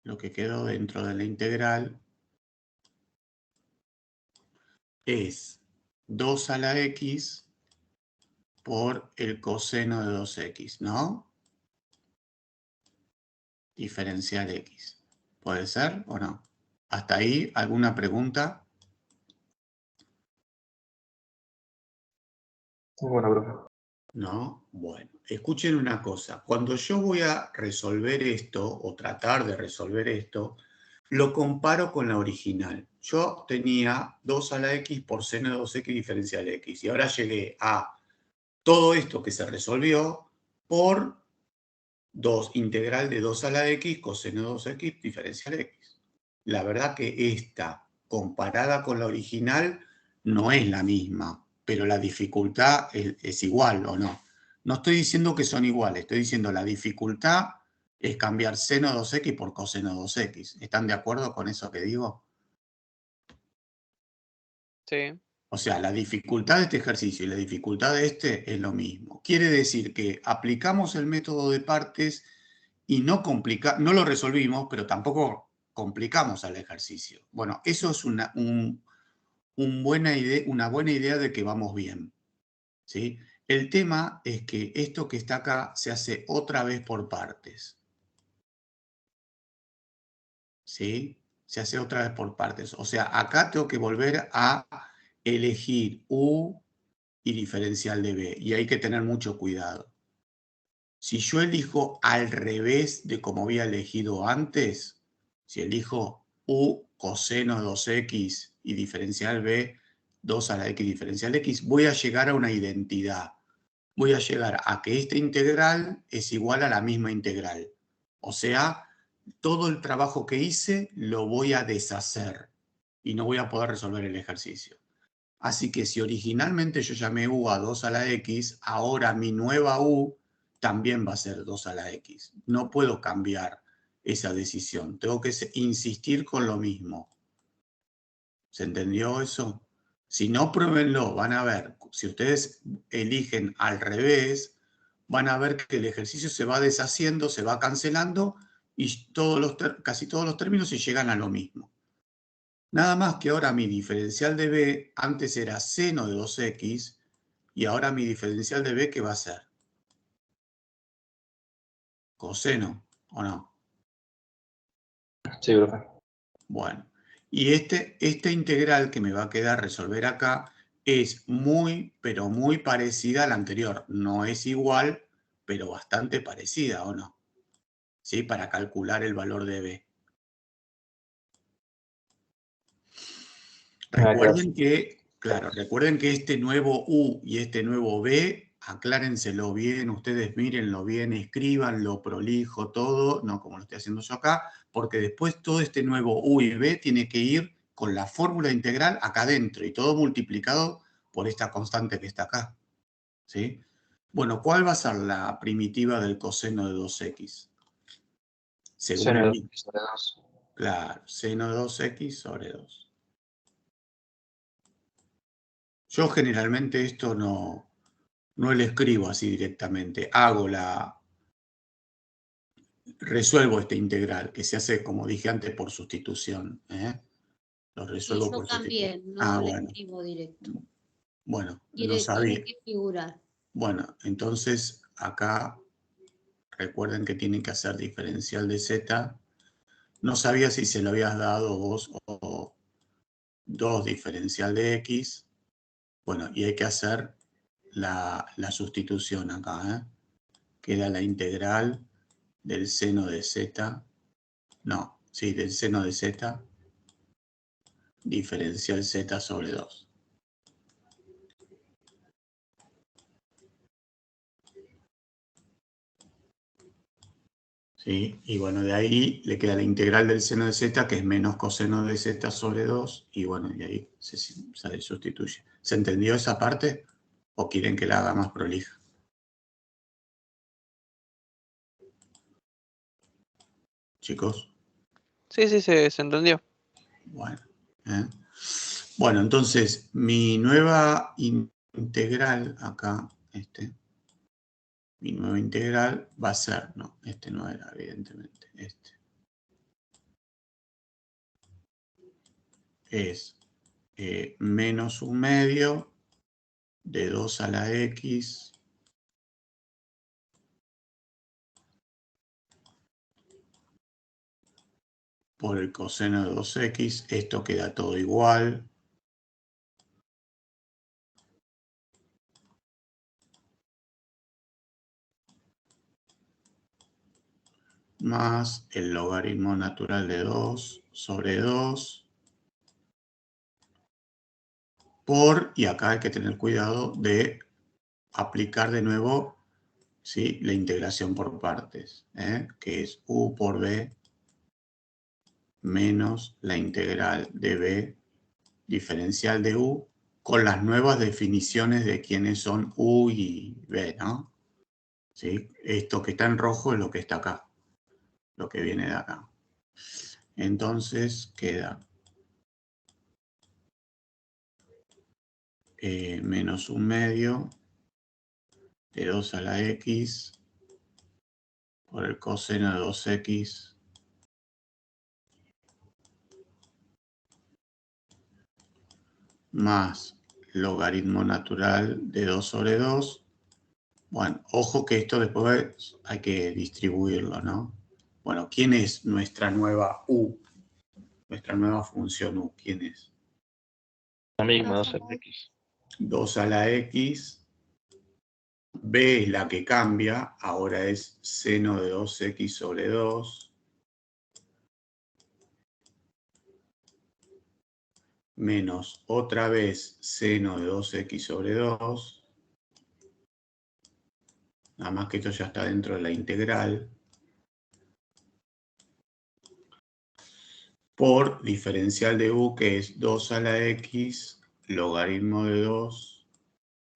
lo que quedó dentro de la integral es 2 a la x por el coseno de 2x, ¿no? Diferencial x. ¿Puede ser o no? ¿Hasta ahí alguna pregunta? Bueno, profe. No, bueno, escuchen una cosa. Cuando yo voy a resolver esto o tratar de resolver esto, lo comparo con la original. Yo tenía 2 a la x por seno de 2x diferencial x y ahora llegué a todo esto que se resolvió por 2 integral de 2 a la x coseno de 2x diferencial x. La verdad que esta, comparada con la original, no es la misma, pero la dificultad es igual, ¿o no? No estoy diciendo que son iguales, estoy diciendo la dificultad es cambiar seno de 2x por coseno de 2x. ¿Están de acuerdo con eso que digo? Sí. O sea, la dificultad de este ejercicio y la dificultad de este es lo mismo. Quiere decir que aplicamos el método de partes y no lo resolvimos, pero tampoco complicamos al ejercicio. Bueno, eso es una buena idea de que vamos bien, ¿sí? El tema es que esto que está acá se hace otra vez por partes, ¿sí? Se hace otra vez por partes. O sea, acá tengo que volver a elegir U y diferencial de B, y hay que tener mucho cuidado. Si yo elijo al revés de como había elegido antes, si elijo U coseno de 2x y diferencial B, 2 a la x diferencial x, voy a llegar a una identidad. Voy a llegar a que esta integral es igual a la misma integral. O sea, todo el trabajo que hice lo voy a deshacer y no voy a poder resolver el ejercicio. Así que si originalmente yo llamé U a 2 a la x, ahora mi nueva U también va a ser 2 a la x. No puedo cambiar esa decisión. Tengo que insistir con lo mismo. ¿Se entendió eso? Si no, pruébenlo. Van a ver. Si ustedes eligen al revés, van a ver que el ejercicio se va deshaciendo, se va cancelando y casi todos los términos se llegan a lo mismo. Nada más que ahora mi diferencial de B antes era seno de 2x y ahora mi diferencial de B, ¿qué va a ser? Coseno, ¿o no? Sí, profe. Bueno, y esta integral que me va a quedar resolver acá es muy, pero muy parecida a la anterior. No es igual, pero bastante parecida, ¿o no? ¿Sí? Para calcular el valor de B. Recuerden que, claro, recuerden que este nuevo U y este nuevo B, aclárenselo bien, ustedes mírenlo bien, escríbanlo prolijo todo, no como lo estoy haciendo yo acá, porque después todo este nuevo U y B tiene que ir con la fórmula integral acá adentro y todo multiplicado por esta constante que está acá. ¿Sí? Bueno, ¿cuál va a ser la primitiva del coseno de 2x? Según Seno de el... 2x sobre 2. Claro, seno de 2x sobre 2. Yo generalmente esto no lo escribo así directamente. Resuelvo esta integral, que se hace, como dije antes, por sustitución. Lo Y resuelvo yo por sustitución. también, no le Bueno. escribo directo. Bueno, lo sabía. Tiene que figurar. Bueno, entonces acá recuerden que tienen que hacer diferencial de z. No sabía si se lo habías dado vos o 2 diferencial de x. Bueno, y hay que hacer la sustitución acá. Queda la integral del seno de z. No, sí, del seno de z. Diferencial z sobre 2. ¿Sí? Y bueno, de ahí le queda la integral del seno de z, que es menos coseno de z sobre 2, y bueno, y ahí se sustituye. ¿Se entendió esa parte? ¿O quieren que la haga más prolija? Chicos. Sí, se entendió. Bueno, bueno, entonces mi nueva integral acá, mi nueva integral va a ser, no, este no era, evidentemente, este. es menos 1/2 de 2 a la x por el coseno de 2x. Esto queda todo igual. Más el logaritmo natural de 2 sobre 2 por, y acá hay que tener cuidado de aplicar de nuevo, ¿sí?, la integración por partes, que es u por b menos la integral de b diferencial de u con las nuevas definiciones de quiénes son u y b, ¿no? ¿Sí? Esto que está en rojo es lo que está acá, lo que viene de acá. Entonces queda menos 1/2 de 2 a la x por el coseno de 2x más logaritmo natural de 2 sobre 2. Bueno, ojo que esto después hay que distribuirlo, ¿no? Bueno, ¿quién es nuestra nueva u? Nuestra nueva función u, ¿quién es? La misma, 2 2 a a la la x. 2 a la x. B es la que cambia, ahora es seno de 2x sobre 2. Menos otra vez seno de 2x sobre 2. Nada más que esto ya está dentro de la integral. Por diferencial de u, que es 2 a la x, logaritmo de 2,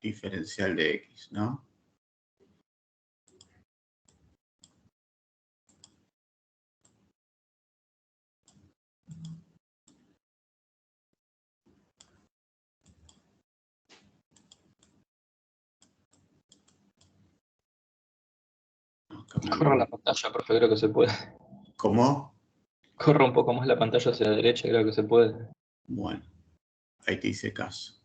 diferencial de x, ¿no? Corro la pantalla, profe, creo que se puede. ¿Cómo? Corro un poco más la pantalla hacia la derecha, creo que se puede. Bueno, ahí te hice caso.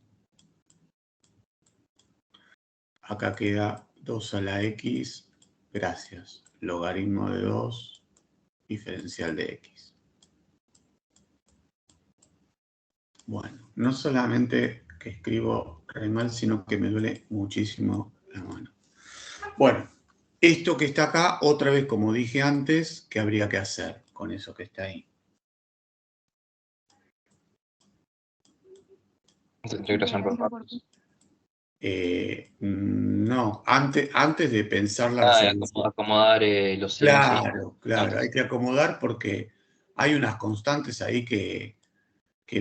Acá queda 2 a la x, gracias, logaritmo de 2, diferencial de x. Bueno, no solamente que escribo re mal, sino que me duele muchísimo la mano. Bueno, esto que está acá, otra vez, como dije antes, ¿qué habría que hacer con eso que está ahí? Integración por partes. No, antes de pensar la resolución. Acomodar los senos y Claro, hay que acomodar porque hay unas constantes ahí que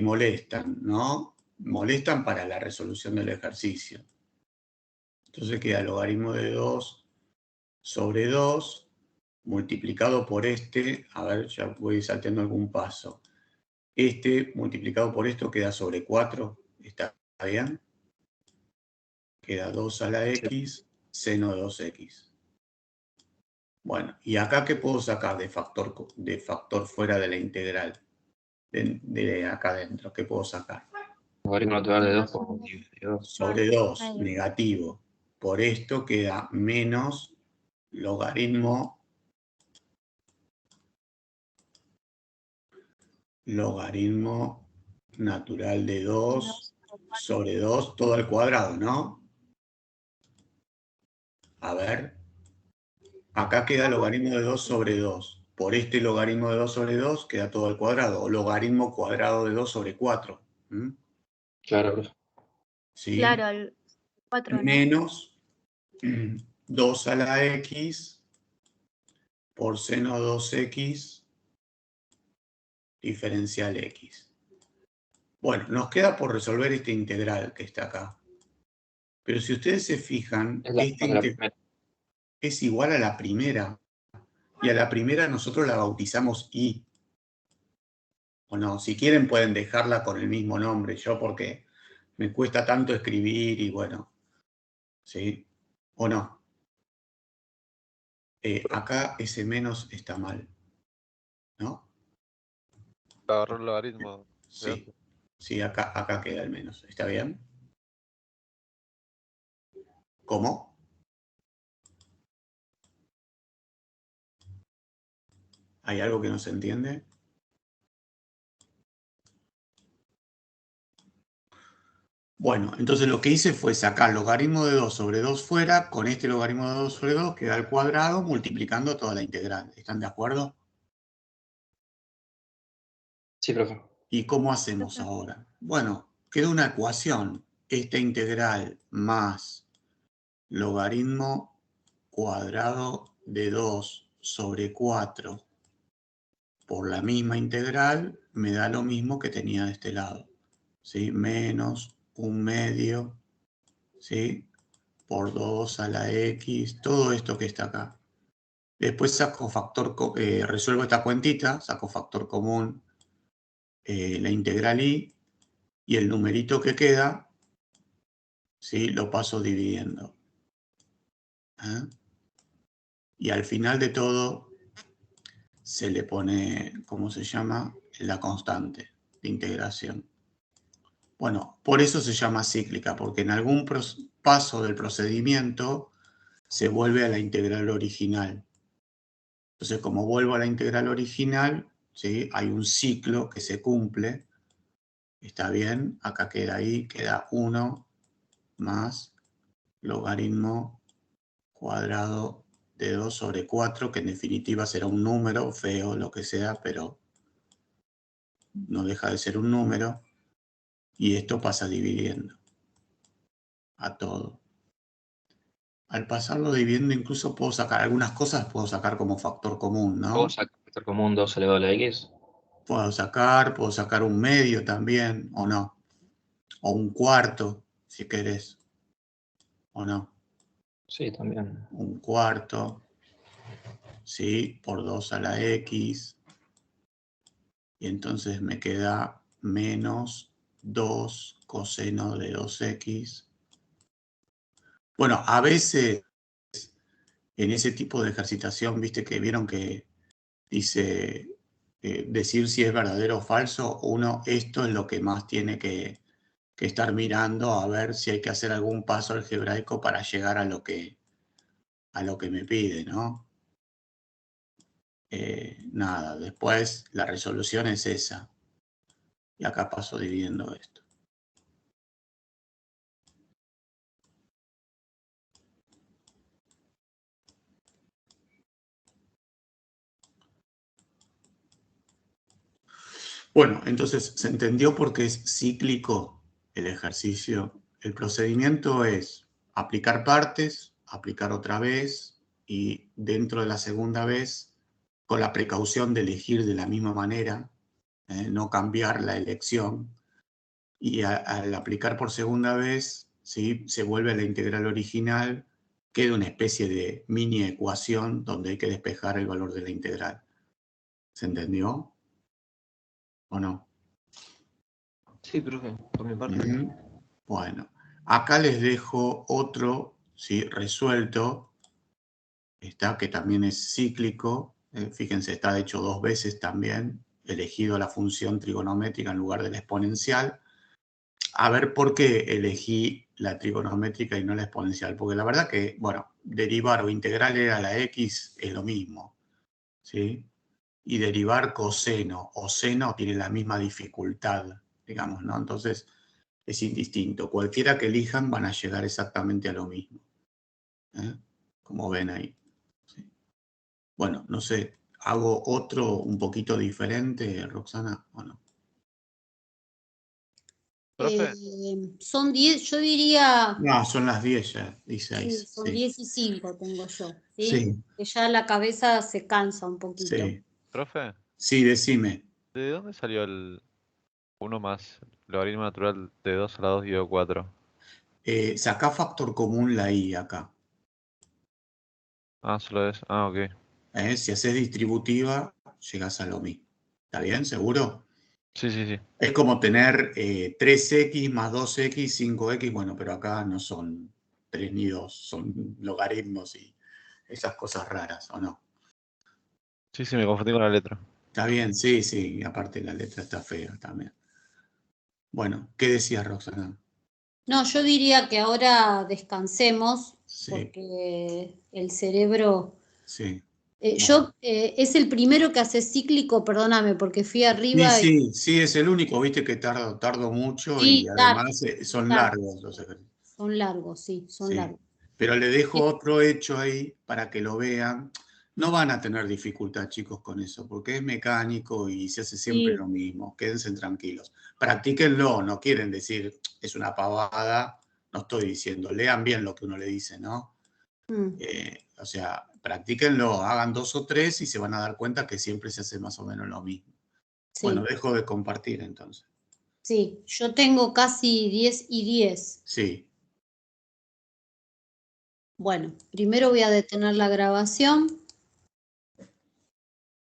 molestan, ¿no? Molestan para la resolución del ejercicio. Entonces queda logaritmo de 2 sobre 2 multiplicado por este, a ver, ya voy salteando algún paso. Este multiplicado por esto queda sobre 4, ¿está bien? Queda 2 a la x, seno de 2x. Bueno, ¿y acá qué puedo sacar de factor fuera de la integral? De acá adentro, ¿qué puedo sacar? logaritmo natural de 2 por 2. Sobre 2, Medio. negativo. Por esto queda menos logaritmo natural de 2 sobre 2 todo al cuadrado, ¿no? A ver, acá queda logaritmo de 2 sobre 2. Por este logaritmo de 2 sobre 2 queda todo al cuadrado, o logaritmo cuadrado de 2 sobre 4. Claro, profe. ¿Sí? Claro, el 4, ¿no? Menos 2 a la x por seno 2x diferencial x. Bueno, nos queda por resolver esta integral que está acá. Pero si ustedes se fijan, Es la esta de la integral primera. es igual a la primera. Y a la primera nosotros la bautizamos y. O no, si quieren pueden dejarla con el mismo nombre. Yo porque me cuesta tanto escribir y bueno. ¿Sí? ¿O no? Acá ese menos está mal. ¿No? Agarró el logaritmo de Sí. antes. Sí, acá queda el menos. ¿Está bien? ¿Cómo? ¿Hay algo que no se entiende? Bueno, entonces lo que hice fue sacar logaritmo de 2 sobre 2 fuera, con este logaritmo de 2 sobre 2 queda al cuadrado multiplicando toda la integral. ¿Están de acuerdo? Sí, profe. ¿Y cómo hacemos ahora? Bueno, queda una ecuación. Esta integral más logaritmo cuadrado de 2 sobre 4 por la misma integral me da lo mismo que tenía de este lado. ¿Sí? Menos 1/2, ¿sí? Por 2 a la x, todo esto que está acá. Después saco factor, resuelvo esta cuentita, saco factor común, la integral y el numerito que queda, ¿sí? Lo paso dividiendo. ¿Eh? Y al final de todo se le pone, ¿cómo se llama? La constante de integración. Bueno, por eso se llama cíclica, porque en algún paso del procedimiento se vuelve a la integral original. Entonces, como vuelvo a la integral original, ¿sí? Hay un ciclo que se cumple. ¿Está bien? Acá queda 1 más logaritmo cuadrado de 2 sobre 4, que en definitiva será un número feo, lo que sea, pero no deja de ser un número. Y esto pasa dividiendo a todo. Al pasarlo dividiendo incluso puedo sacar algunas cosas, puedo sacar como factor común, ¿no? ¿Puedo sacar factor común 2 elevado a la x? Puedo sacar un medio también, o no. O un cuarto, si querés, o no. Sí, también. Un cuarto, ¿sí? Por 2 a la x. Y entonces me queda menos 2 coseno de 2x. Bueno, a veces en ese tipo de ejercitación, viste que vieron que dice decir si es verdadero o falso, uno esto es lo que más tiene que estar mirando a ver si hay que hacer algún paso algebraico para llegar a lo que me pide, ¿no? Nada, después la resolución es esa. Y acá paso dividiendo esto. Bueno, entonces se entendió por qué es cíclico el ejercicio. El procedimiento es aplicar partes, aplicar otra vez y dentro de la segunda vez, con la precaución de elegir de la misma manera, no cambiar la elección. Y al aplicar por segunda vez, ¿sí? Se vuelve a la integral original, queda una especie de mini ecuación donde hay que despejar el valor de la integral. ¿Se entendió? ¿O no? Sí, profe, por mi parte. Bueno, acá les dejo otro, ¿sí? Resuelto, que también es cíclico. Fíjense, está hecho 2 veces también, elegido la función trigonométrica en lugar de la exponencial. A ver por qué elegí la trigonométrica y no la exponencial, porque la verdad que, bueno, derivar o integral a la x es lo mismo, ¿sí? Y derivar coseno o seno tiene la misma dificultad, digamos, ¿no? Entonces es indistinto. Cualquiera que elijan van a llegar exactamente a lo mismo, ¿eh? Como ven ahí. ¿Sí? Bueno, no sé, ¿hago otro un poquito diferente, Roxana, o no? Profe, Son 10, yo diría, No, son las 10 ya, dice ahí. sí, son Sí, 10 y 5 tengo yo, ¿sí? sí, Que ya la cabeza se cansa un poquito. sí. profe, Sí, decime. ¿de dónde salió el 1 más logaritmo natural de 2 a la 2 dividido 4? Sacá factor común la i acá. Ah, solo es. Ah, ok. Si haces distributiva, llegas a lo mismo. ¿Está bien? ¿Seguro? Sí, sí, sí. Es como tener 3x más 2x, 5x, bueno, pero acá no son 3 ni 2, son logaritmos y esas cosas raras, ¿o no? Sí, sí, me confundí con la letra. Está bien, sí, sí, y aparte la letra está fea también. Bueno, ¿qué decías, Roxana? No, yo diría que ahora descansemos, Sí, porque el cerebro... sí. Es el primero que hace cíclico, perdóname, porque fui arriba y... Sí, es el único, viste que tardo mucho y Sí, además son tarda. largos los ejercicios. Son largos, sí, son Sí, largos. pero le dejo otro hecho ahí para que lo vean. No van a tener dificultad, chicos, con eso, porque es mecánico y se hace siempre Sí, lo mismo. Quédense tranquilos. Practíquenlo, no quieren decir es una pavada, no estoy diciendo. Lean bien lo que uno le dice, ¿no? mm, O sea, practíquenlo, hagan 2 o 3 y se van a dar cuenta que siempre se hace más o menos lo mismo. Bueno, sí, dejo de compartir entonces. sí. Yo tengo casi 10 y 10. Sí, Bueno, primero voy a detener la grabación.